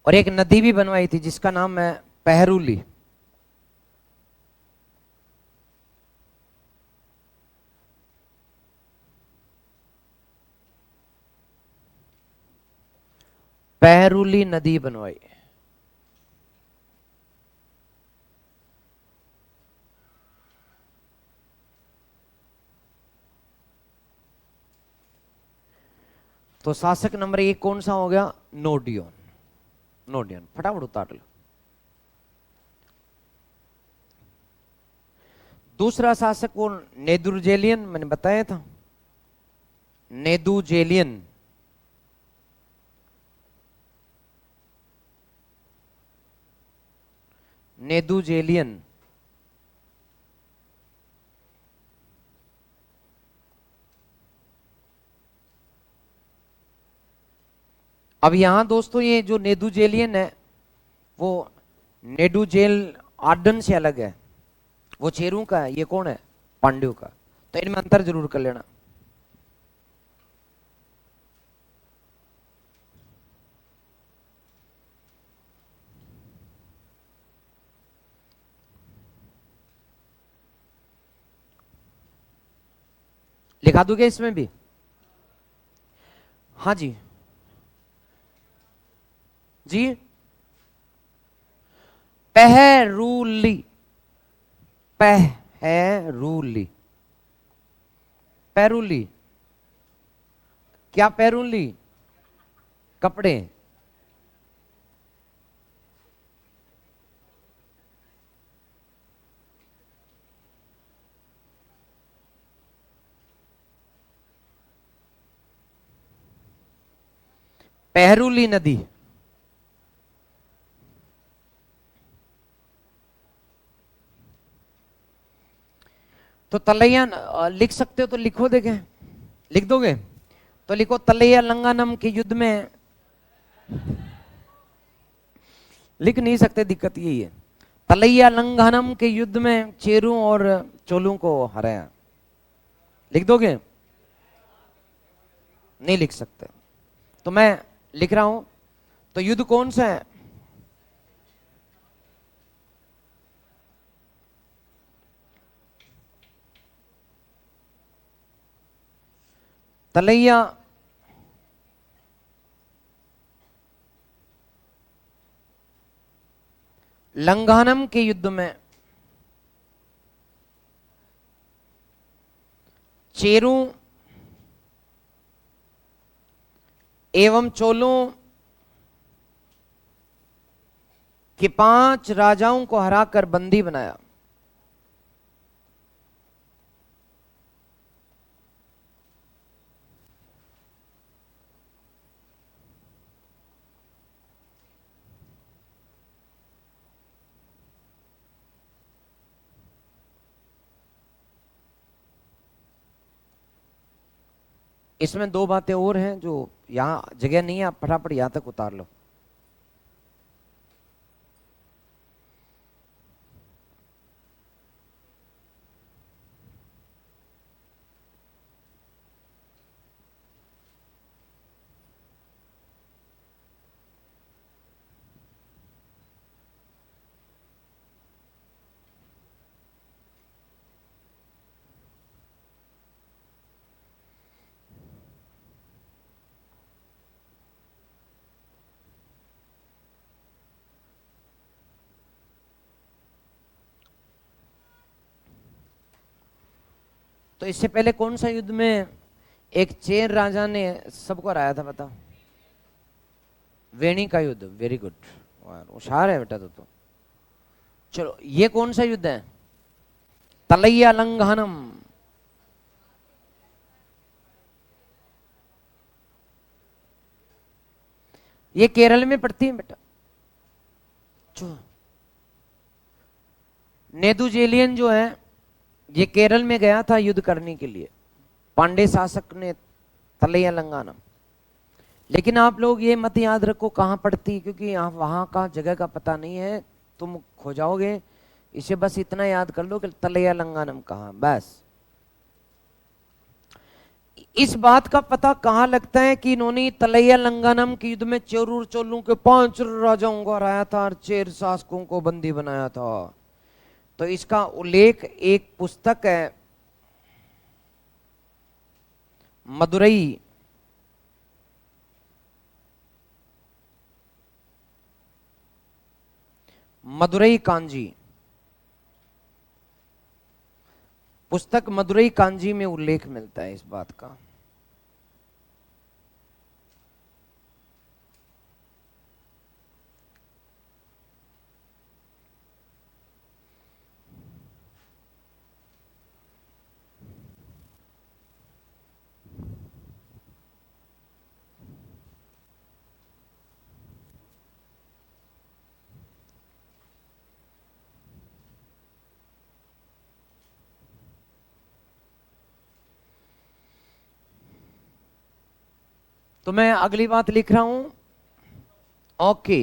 और एक नदी भी बनवाई थी जिसका नाम है पहरुली। पहरुली नदी बनवाई। तो शासक नंबर 1 कौन सा हो गया? नोडियन। नोडियन फटाफट उतार लो। दूसरा शासक वो नेदुजेलियन, मैंने बताया था, नेदुजेलियन। नेदुजेलियन। अब यहां दोस्तों ये जो नेदुजेलियन है वो नेदुजेल आर्डन से अलग है, वो चेरू का है, ये कौन है? पांड्यों का। तो इनमें अंतर जरूर कर लेना। लिखा दूंगा इसमें भी। हाँ जी जी। पहरुली, पहरुली, पैरुली। क्या पैरुली? कपड़े। पहरुली नदी। तो तलैया लिख सकते हो तो लिखो, देखें लिख दोगे तो लिखो तलैया लंगानम के युद्ध में। लिख नहीं सकते, दिक्कत यही है। तलैया लंगानम के युद्ध में चेरू और चोलू को हराया। लिख दोगे? नहीं लिख सकते तो मैं लिख रहा हूं। तो युद्ध कौन सा है? तलैया लंघानम के युद्ध में चेरू एवं चोलों के 5 राजाओं को हराकर बंदी बनाया। इसमें 2 बातें और हैं जो यहां जगह नहीं है, आप फटाफट यहां तक उतार लो। तो इससे पहले कौन सा युद्ध में एक चेर राजा ने सबको हराया था, बताओ? वेणी का युद्ध। वेरी गुड, होशियार है बेटा तो। चलो ये कौन सा युद्ध है? तलैया लंघनम। ये केरल में पड़ती है बेटा। नेदुजेलियन जो है ये केरल में गया था युद्ध करने के लिए, पांडे शासक ने तलैया लंघनम। लेकिन आप लोग ये मत याद रखो कहाँ पड़ती, क्योंकि आप वहां का जगह का पता नहीं है, तुम खो जाओगे। इसे बस इतना याद कर लो कि तलैया लंघनम कहाँ, बस। इस बात का पता कहाँ लगता है कि इन्होंने तलैया लंघनम के युद्ध में चेरूर चोलों के 5 राजाओं को हराया था और 6 शासकों को बंदी बनाया था। तो इसका उल्लेख एक पुस्तक है, मदुरई मदुरई कांजी, पुस्तक मदुरई कांजी में उल्लेख मिलता है इस बात का। तो मैं अगली बात लिख रहा हूं। ओके,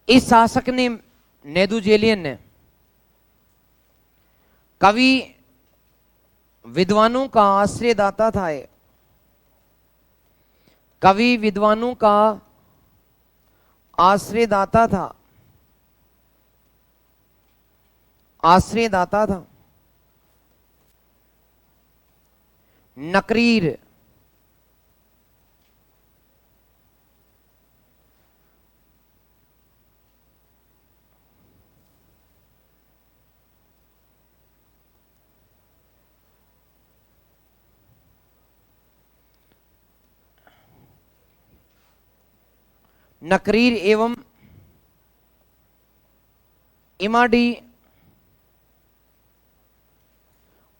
इस शासक ने, नेदुजेलियन ने, कवि विद्वानों का आश्रयदाता था। कवि विद्वानों का आश्रयदाता था, आश्रयदाता था। नकरीर, नकरीर एवं इमाडी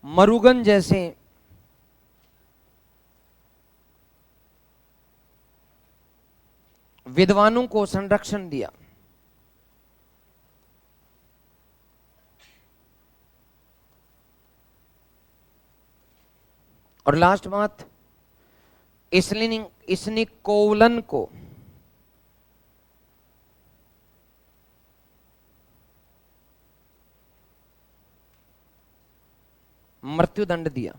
मरुगन जैसे विद्वानों को संरक्षण दिया। और लास्ट बात, इसने कोवलन को मृत्युदंड दिया।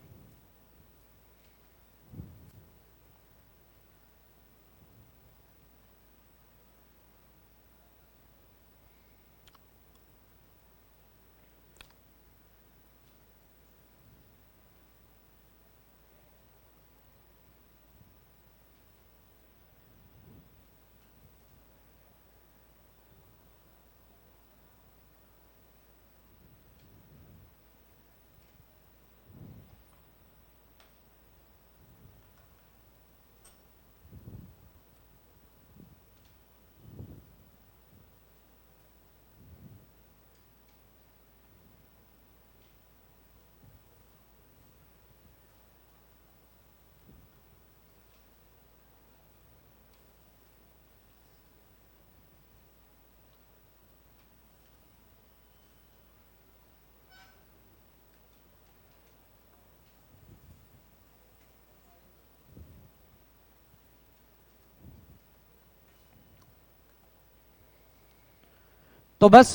तो बस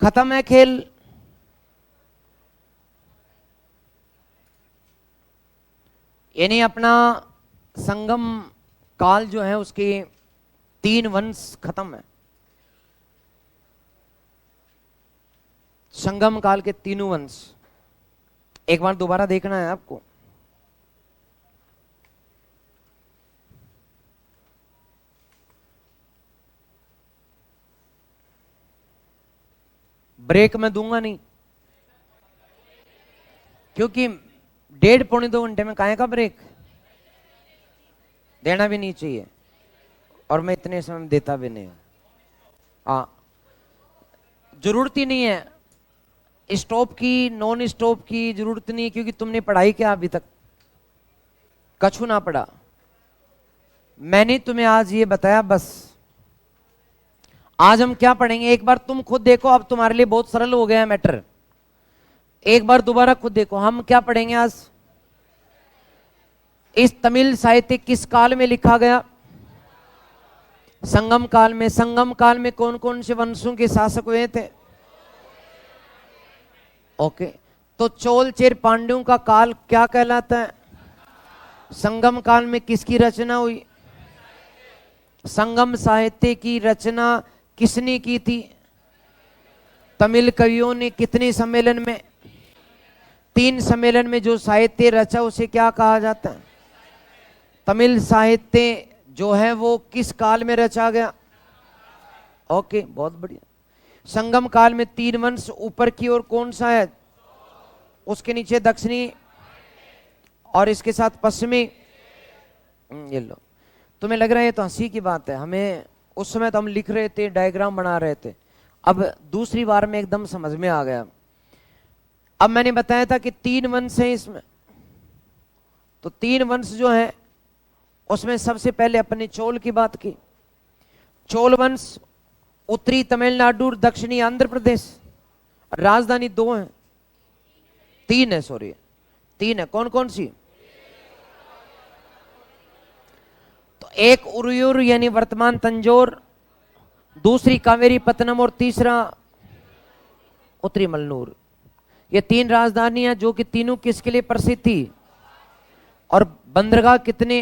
खत्म है खेल। यानी अपना संगम काल जो है उसके 3 वंश खत्म है। संगम काल के तीनों वंश एक बार दोबारा देखना है आपको। ब्रेक मैं दूंगा नहीं, क्योंकि 1.5-2 घंटे में काहे का ब्रेक देना भी नहीं चाहिए, और मैं इतने समय देता भी नहीं हूं। हाँ, जरूरत ही नहीं है स्टॉप की, नॉन स्टॉप की जरूरत नहीं, क्योंकि तुमने पढ़ाई क्या अभी तक? कछु ना पढ़ा। मैंने तुम्हें आज ये बताया बस। आज हम क्या पढ़ेंगे एक बार तुम खुद देखो, अब तुम्हारे लिए बहुत सरल हो गया है मैटर। एक बार दोबारा खुद देखो, हम क्या पढ़ेंगे आज? इस तमिल साहित्य किस काल में लिखा गया? संगम काल में। संगम काल में कौन कौन से वंशों के शासक हुए थे? ओके, तो चोल चेर पांड्यों का काल क्या कहलाता है? संगम काल में किसकी रचना हुई? संगम साहित्य की रचना किसने की थी? तमिल कवियों ने। कितने सम्मेलन में? 3 सम्मेलन में जो साहित्य रचा उसे क्या कहा जाता है? तमिल साहित्य जो है वो किस काल में रचा गया? ओके, बहुत बढ़िया। संगम काल में 3 वंश, ऊपर की ओर कौन सा है? उसके नीचे दक्षिणी और इसके साथ पश्चिमी। ये लो, तुम्हें लग रहा है ये तो हंसी की बात है। हमें उस समय तो हम लिख रहे थे, डायग्राम बना रहे थे, अब दूसरी बार में एकदम समझ में आ गया। अब मैंने बताया था कि 3 वंश हैं इसमें, तो 3 वंश जो है उसमें सबसे पहले अपने चोल की बात की। चोल वंश उत्तरी तमिलनाडु और दक्षिणी आंध्र प्रदेश। राजधानी 2 है, 3 है, सॉरी 3 है। कौन कौन सी? तो एक उरुयूर यानी वर्तमान तंजौर, दूसरी कावेरी पत्तनम और तीसरा उत्तरी मलनूर। ये 3 राजधानियां जो कि तीनों किसके लिए प्रसिद्ध थी? और बंदरगाह कितने?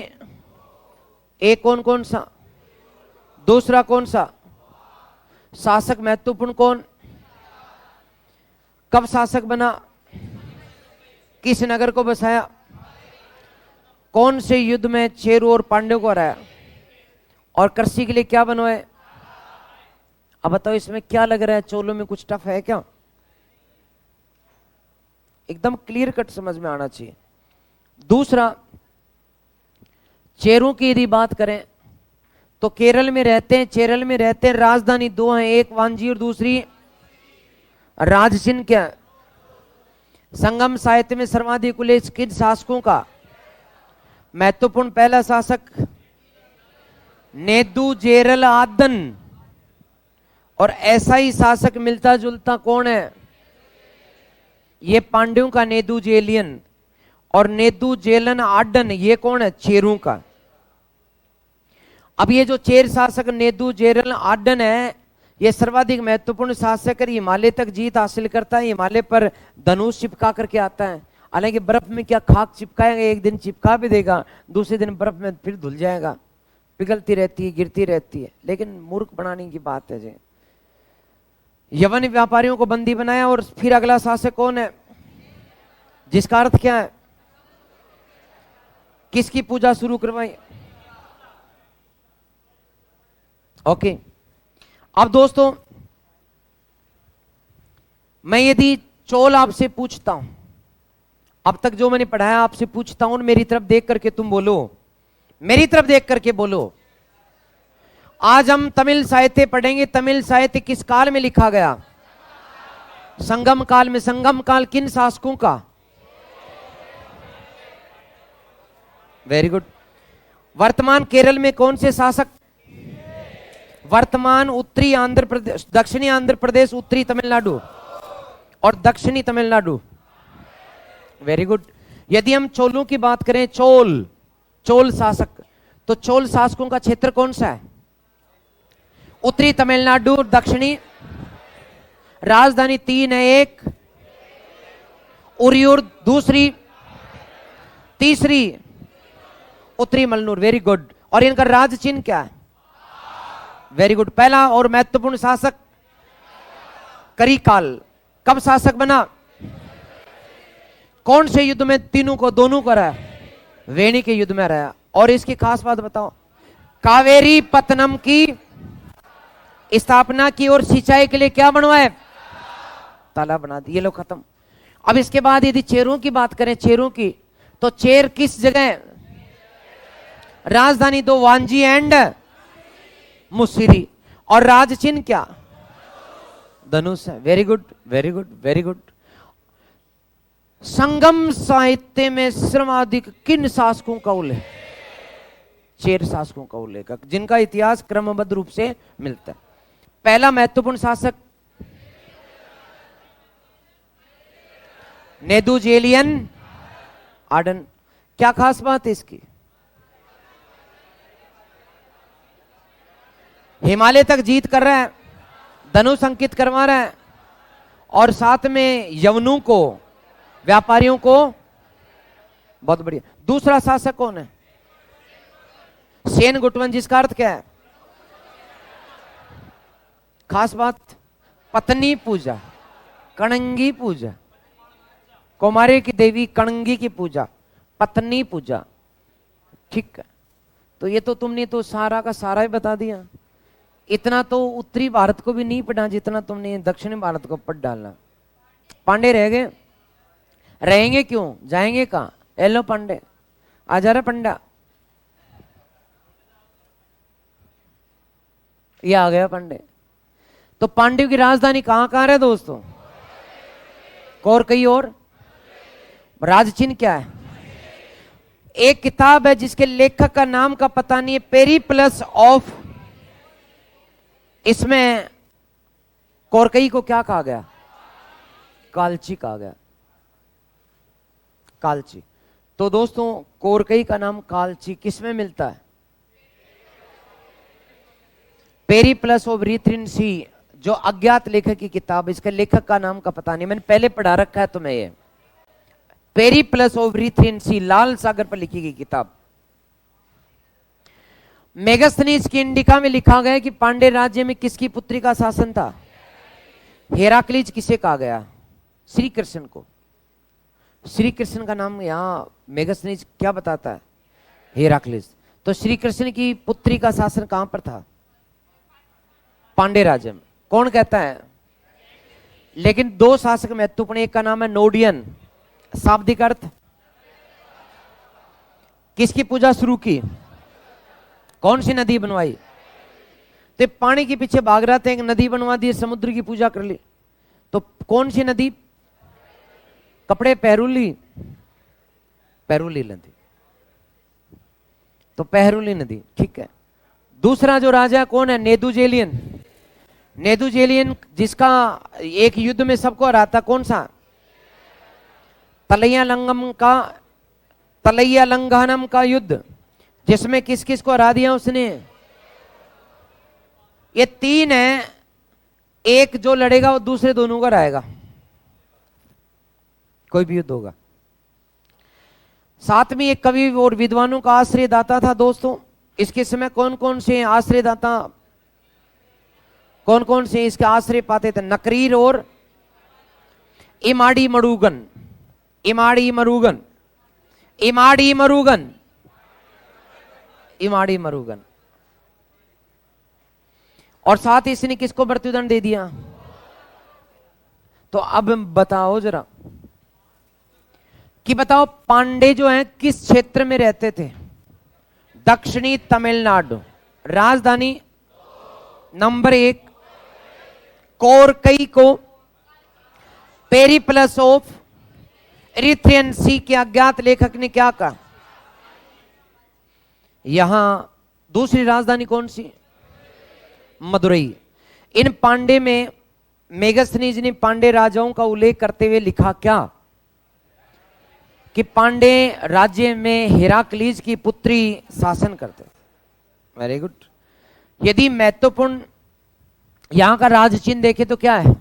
एक कौन कौन सा? दूसरा कौन सा? शासक महत्वपूर्ण कौन? कब शासक बना? किस नगर को बसाया? कौन से युद्ध में चेरू और पांड्यों को हराया? और कृषि के लिए क्या बनवाए? अब बताओ इसमें क्या लग रहा है? चोलों में कुछ टफ है क्या? एकदम क्लियर कट समझ में आना चाहिए। दूसरा, चेरू की यदि बात करें तो केरल में रहते हैं, चेरल में रहते हैं। राजधानी 2 है, एक वांजी और दूसरी राजचिन। क्या? संगम साहित्य में सर्वाधिक उल्लेख किन शासकों का? महत्वपूर्ण पहला शासक नेदू जेरल आदन। और ऐसा ही शासक मिलता जुलता कौन है? ये पांड्यों का नेदू जेलियन। और नेदू जेलन आडन ये कौन है? चेरू का। अब ये जो चेर शासक नेदू जेरल आडन है, ये सर्वाधिक महत्वपूर्ण शासक है। हिमालय तक जीत हासिल करता है, हिमालय पर धनुष चिपका करके आता है। हालांकि बर्फ में क्या खाक चिपकाएगा, एक दिन चिपका भी देगा, दूसरे दिन बर्फ में फिर धुल जाएगा, पिघलती रहती है, गिरती रहती है। लेकिन मूर्ख बनाने की बात है जी। यवन व्यापारियों को बंदी बनाया। और फिर अगला शासक कौन है? जिसका अर्थ क्या है? किसकी पूजा शुरू करवाई? ओके, अब दोस्तों मैं यदि चोल आपसे पूछता हूं, अब तक जो मैंने पढ़ाया आपसे पूछता हूं, मेरी तरफ देख करके तुम बोलो, मेरी तरफ देख करके बोलो। आज हम तमिल साहित्य पढ़ेंगे। तमिल साहित्य किस काल में लिखा गया? संगम काल में। संगम काल किन शासकों का? Very good. वर्तमान केरल में कौन से शासक? वर्तमान उत्तरी आंध्र प्रदेश, दक्षिणी आंध्र प्रदेश, उत्तरी तमिलनाडु और दक्षिणी तमिलनाडु। Very good. यदि हम चोलों की बात करें, चोल शासक, तो चोल शासकों का क्षेत्र कौन सा है? उत्तरी तमिलनाडु, दक्षिणी। राजधानी 3 है, एक उरियूर, दूसरी, तीसरी उत्तरी मलनूर। Very good. और इनका राज चिन्ह क्या है? Very good. पहला और महत्वपूर्ण शासक करिकाल। कब शासक बना? कौन से युद्ध में? तीनों को, दोनों को हराया? वेणी के युद्ध में हराया। और इसकी खास बात बताओ। कावेरी पत्तनम की स्थापना की और सिंचाई के लिए क्या बनवाए? तालाब बना दिए। ये लो खत्म। अब इसके बाद यदि चेरों की बात करें, चेरों की, तो चेर किस जगह? राजधानी 2 वांजी एंड मुसिरी। और राज चिन्ह क्या? धनुष है। Very good, very good, very good. Sangam साहित्य में सर्वाधिक किन शासकों का उल्लेख? चेर शासकों का उल्लेख जिनका इतिहास क्रमबद्ध रूप से मिलता है। पहला महत्वपूर्ण शासक नेदुजेलियन आर्डन। क्या खास बात है इसकी? हिमालय तक जीत कर रहा है, धनुष अंकित करवा रहा है, और साथ में यवनों को, व्यापारियों को, बहुत बढ़िया। दूसरा शासक कौन है? सेन गुटवन, जिसका अर्थ क्या है? खास बात, पत्नी पूजा, कणंगी पूजा, कुमारी की देवी कणंगी की पूजा, पत्नी पूजा। ठीक है, तो ये तो तुमने तो सारा का सारा ही बता दिया। इतना तो उत्तरी भारत को भी नहीं पढ़ा जितना तुमने दक्षिणी भारत को पढ़ डाला। पांडे रह गए, रहेंगे क्यों? जाएंगे कहाँ? एलो पांडे, आ जा रहा पंडा, ये आ गया पांडे। तो पांड्यों की राजधानी कहां कहां है दोस्तों? और कई और राज चिन्ह क्या है? एक किताब है जिसके लेखक का नाम का पता नहीं है, पेरिप्लस ऑफ। इसमें कोरकई को क्या कहा गया? कालची कहा गया, कालची। तो दोस्तों कोरकई का नाम कालची किस में मिलता है? पेरिप्लस ऑफ रीथ्रिन सी, जो अज्ञात लेखक की किताब, इसके लेखक का नाम का पता नहीं, मैंने पहले पढ़ा रखा है तुम्हें ये। पेरिप्लस ऑफ रीथ्रिन सी, लाल सागर पर लिखी गई किताब। मेगास्थनीज की इंडिका में लिखा गया कि पांडे राज्य में किसकी पुत्री का शासन था? हेराक्लीज किसे कहा गया? श्री कृष्ण को। श्री कृष्ण का नाम यहां मेगास्थनीज क्या बताता है? हेराक्लीज। तो श्री कृष्ण की पुत्री का शासन कहां पर था? पांडे राज्य में। कौन कहता है? लेकिन दो शासक महत्वपूर्ण, एक का नाम है नोडियन, शाब्दिक अर्थ किसकी पूजा शुरू की? कौन सी नदी बनवाई? तो पानी के पीछे भाग रहा था, एक नदी बनवा दी, समुद्र की पूजा कर ली। तो कौन सी नदी? कपड़े पहरुली, पहरुली नदी, तो पहरुली नदी। ठीक है। दूसरा जो राजा कौन है? नेदुजेलियन। नेदुजेलियन जिसका एक युद्ध में सबको हराता, कौन सा? तलैया लंघनम का युद्ध, जिसमें किस किस को हरा दिया उसने? ये तीन है, एक जो लड़ेगा वो दूसरे दोनों को हराएगा, कोई भी युद्ध होगा। साथ में एक कवि और विद्वानों का आश्रयदाता था दोस्तों। इसके समय कौन कौन से आश्रयदाता, कौन कौन से इसके आश्रय पाते थे? नकरीर और इमाड़ी मरुगन। इमाड़ी मरुगन, इमाड़ी मरुगन, इमाड़ी मरुगन। और साथ ही इसने किसको मृत्युदंड दे दिया? तो अब बताओ जरा कि बताओ पांडे जो हैं किस क्षेत्र में रहते थे? दक्षिणी तमिलनाडु। राजधानी नंबर 1 कोरकई को पेरिप्लस ऑफ इरीथ्रियन सी के अज्ञात लेखक ने क्या कहा? यहां दूसरी राजधानी कौन सी? मदुरई। इन पांडे में मेगास्थनीज ने पांडे राजाओं का उल्लेख करते हुए लिखा क्या? कि पांडे राज्य में हेराक्लीज की पुत्री शासन करते। Very good. यदि महत्वपूर्ण यहां का राज चिन्ह देखे तो क्या है?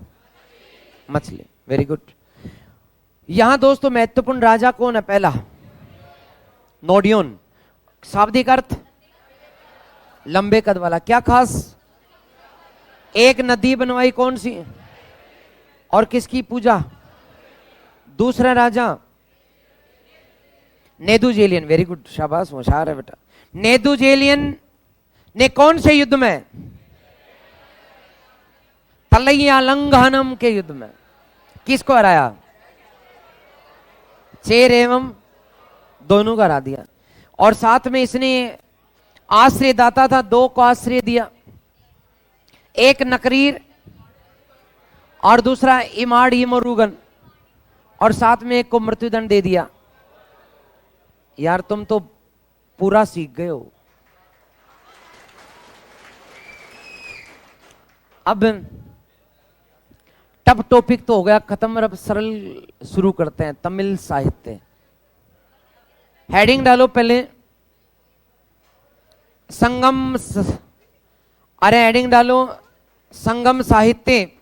मछली। Very good. यहां दोस्तों महत्वपूर्ण राजा कौन है? पहला नोडियन, शाब्दिक अर्थ लंबे कद वाला। क्या खास? एक नदी बनवाई, कौन सी? और किसकी पूजा? दूसरा राजा नेदुजेलियन। वेरी गुड, शाबाश, होशियार है बेटा। नेदुजेलियन ने कौन से युद्ध में? तलैया लंघनम के युद्ध में किसको हराया? चेर एवं दोनों को हरा दिया। और साथ में इसने आश्रय दाता था, दो को आश्रय दिया, एक नकरीर और दूसरा इमाड इमोरुगन, और साथ में एक को मृत्युदंड दे दिया। यार तुम तो पूरा सीख गए हो। अब टफ टॉपिक तो हो गया खत्म, अब सरल शुरू करते हैं। तमिल साहित्य। हेडिंग डालो पहले, संगम अरे हेडिंग डालो संगम साहित्य।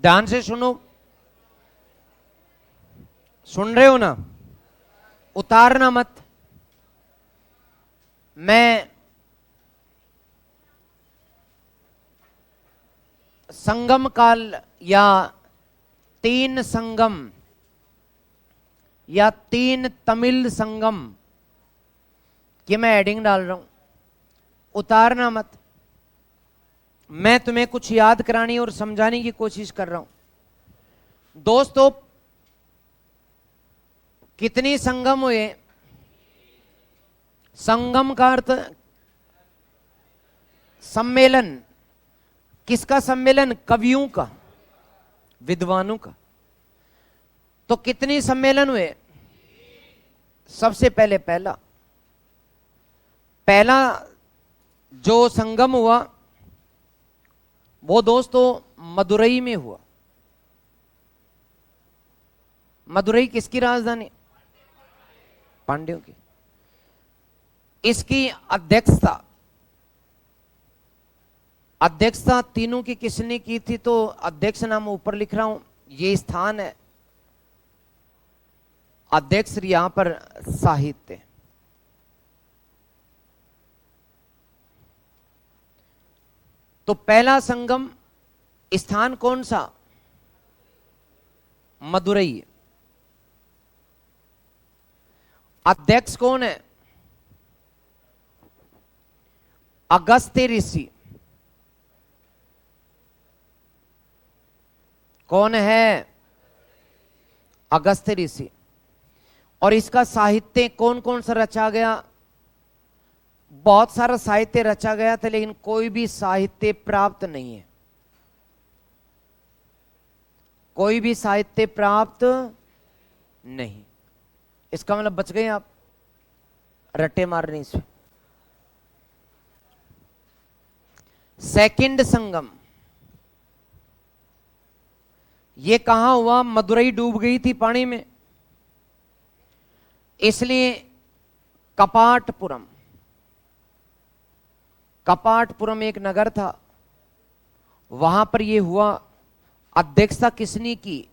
ध्यान से सुनो, सुन रहे हो ना? उतारना मत। मैं संगम काल या तीन संगम या तीन तमिल संगम की मैं हेडिंग डाल रहा हूं। उतारना मत। मैं तुम्हें कुछ याद कराने और समझाने की कोशिश कर रहा हूं। दोस्तों, कितनी संगम हुए? संगम का अर्थ सम्मेलन। किसका सम्मेलन? कवियों का, विद्वानों का। तो कितनी सम्मेलन हुए? सबसे पहले पहला जो संगम हुआ वो दोस्तों मदुरई में हुआ। मदुरई किसकी राजधानी? पांड्यों की। इसकी अध्यक्षता तीनों की किसने की थी? तो अध्यक्ष नाम ऊपर लिख रहा हूं, ये स्थान है। अध्यक्ष यहां पर साहित्य। तो पहला संगम स्थान कौन सा? मदुरई। अध्यक्ष कौन है? अगस्त्य ऋषि। कौन है? अगस्त्य ऋषि। और इसका साहित्य कौन कौन सा रचा गया? बहुत सारा साहित्य रचा गया था, लेकिन कोई भी साहित्य प्राप्त नहीं है। कोई भी साहित्य प्राप्त नहीं। इसका मतलब बच गए आप रट्टे मारने से। सेकंड संगम ये कहां हुआ? मदुरई डूब गई थी पानी में, इसलिए कपाटपुरम एक नगर था, वहां पर यह हुआ। अध्यक्षता किसने की?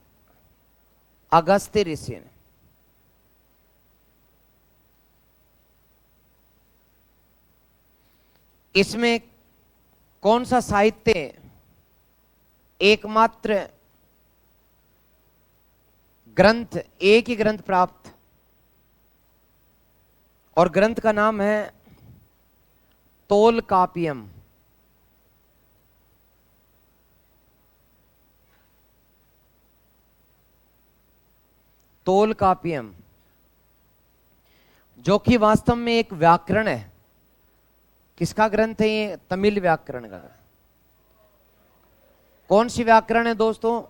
अगस्त्य ऋषि ने। इसमें कौन सा साहित्य? एकमात्र ग्रंथ, एक ही ग्रंथ प्राप्त, और ग्रंथ का नाम है तोलकापियम। तोलकापियम जो कि वास्तव में एक व्याकरण है। किसका ग्रंथ है ये? तमिल व्याकरण का। कौन सी व्याकरण है दोस्तों?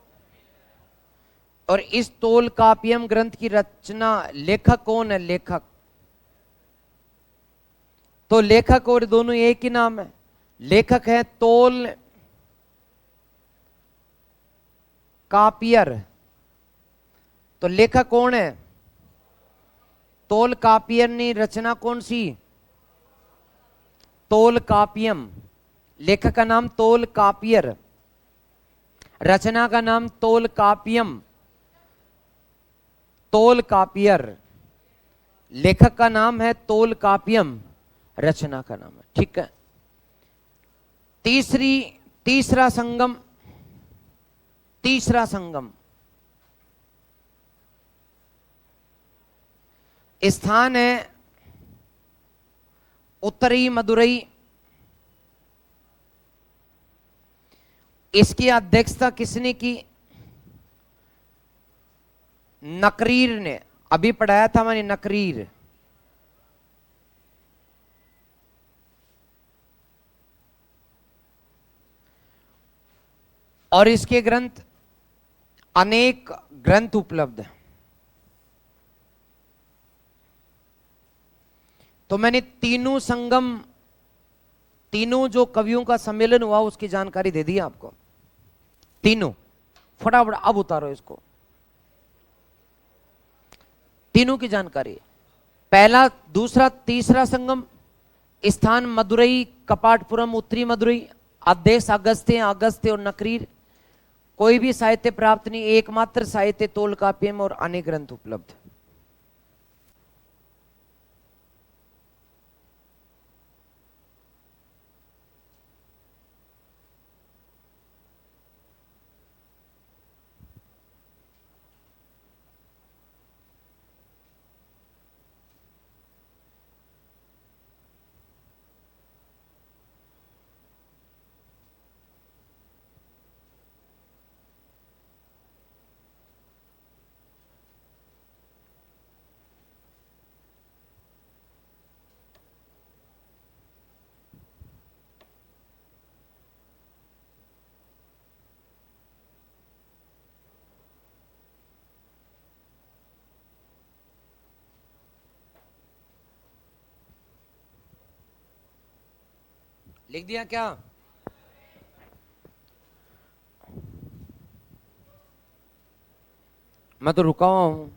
और इस तोलकापियम ग्रंथ की रचना, लेखक कौन है? लेखक तो लेखक और दोनों एक ही नाम है। लेखक है तोल कापियर। तो लेखक कौन है? तोल कापियर ने रचना कौन सी? तोल कापियम। लेखक का नाम तोल कापियर, रचना का नाम तोल कापियम। तोल कापियर, लेखक का नाम है तोल कापियम, रचना का नाम है। ठीक है। तीसरा संगम स्थान है उत्तरी मदुरई। इसकी अध्यक्षता किसने की? नकरीर ने। अभी पढ़ाया था मैंने नकरीर। और इसके ग्रंथ, अनेक ग्रंथ उपलब्ध हैं। तो मैंने तीनों जो कवियों का सम्मेलन हुआ उसकी जानकारी दे दी आपको। तीनों फटाफट अब उतारो इसको, तीनों की जानकारी। पहला, दूसरा, तीसरा संगम स्थान मदुरई, कपाटपुरम, उत्तरी मदुरई। अध्यक्ष अगस्त्य और नकरीर। कोई भी साहित्य प्राप्त नहीं, एकमात्र साहित्य तोलकाप्यम और अनेक ग्रंथ उपलब्ध। लिख दिया क्या? मैं तो रुका हुआ हूं।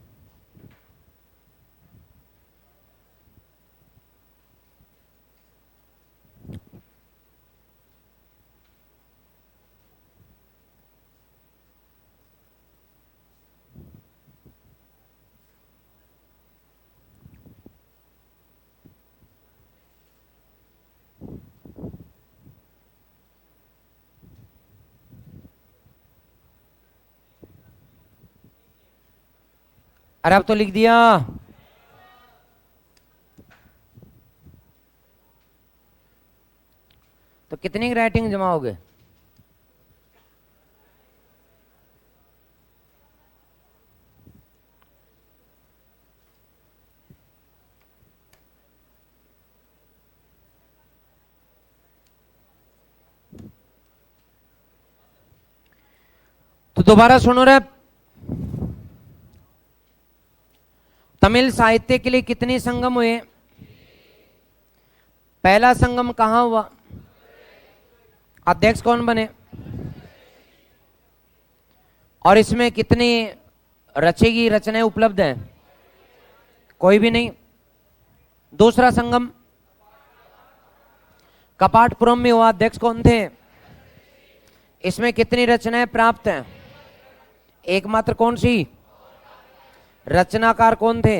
अरे अब तो लिख दिया। तो कितनी राइटिंग जमा हो गए? तो दोबारा सुनो रे। तमिल साहित्य के लिए कितने संगम हुए? पहला संगम कहां हुआ? अध्यक्ष कौन बने? और इसमें कितनी रचेगी रचनाएं उपलब्ध हैं? कोई भी नहीं। दूसरा संगम कपाटपुरम में हुआ, अध्यक्ष कौन थे? इसमें कितनी रचनाएं प्राप्त हैं? एकमात्र कौन सी? रचनाकार कौन थे?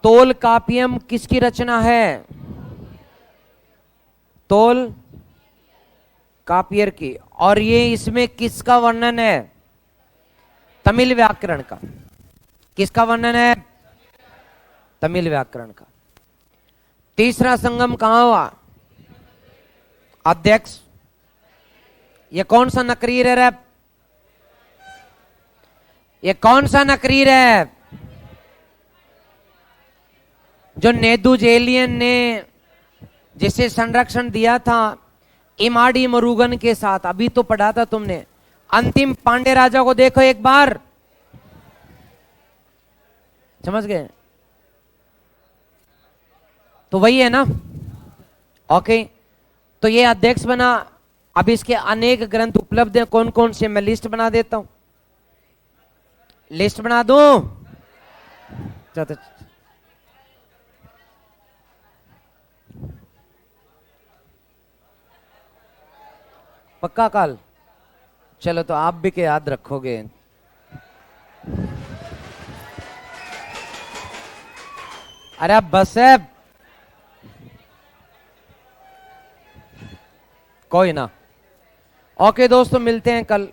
तोल कापियम किसकी रचना है? तोल कापियर की। और ये इसमें किसका वर्णन है? तमिल व्याकरण का। किसका वर्णन है? तमिल व्याकरण का। तीसरा संगम कहां हुआ? अध्यक्ष। ये कौन सा नकरीर है रे? ये कौन सा नकरीर है जो नेदू जेलियन ने जिसे संरक्षण दिया था इमाडी मरुगन के साथ? अभी तो पढ़ा था तुमने। अंतिम पांडे राजा को देखो एक बार, समझ गए? तो वही है ना। ओके, तो ये अध्यक्ष बना। अब इसके अनेक ग्रंथ उपलब्ध हैं। कौन कौन से? मैं लिस्ट बना देता हूं। लिस्ट बना दूं? चलो पक्का कल? चलो तो आप भी के याद रखोगे। अरे अब बस है, कोई ना। ओके दोस्तों, मिलते हैं कल।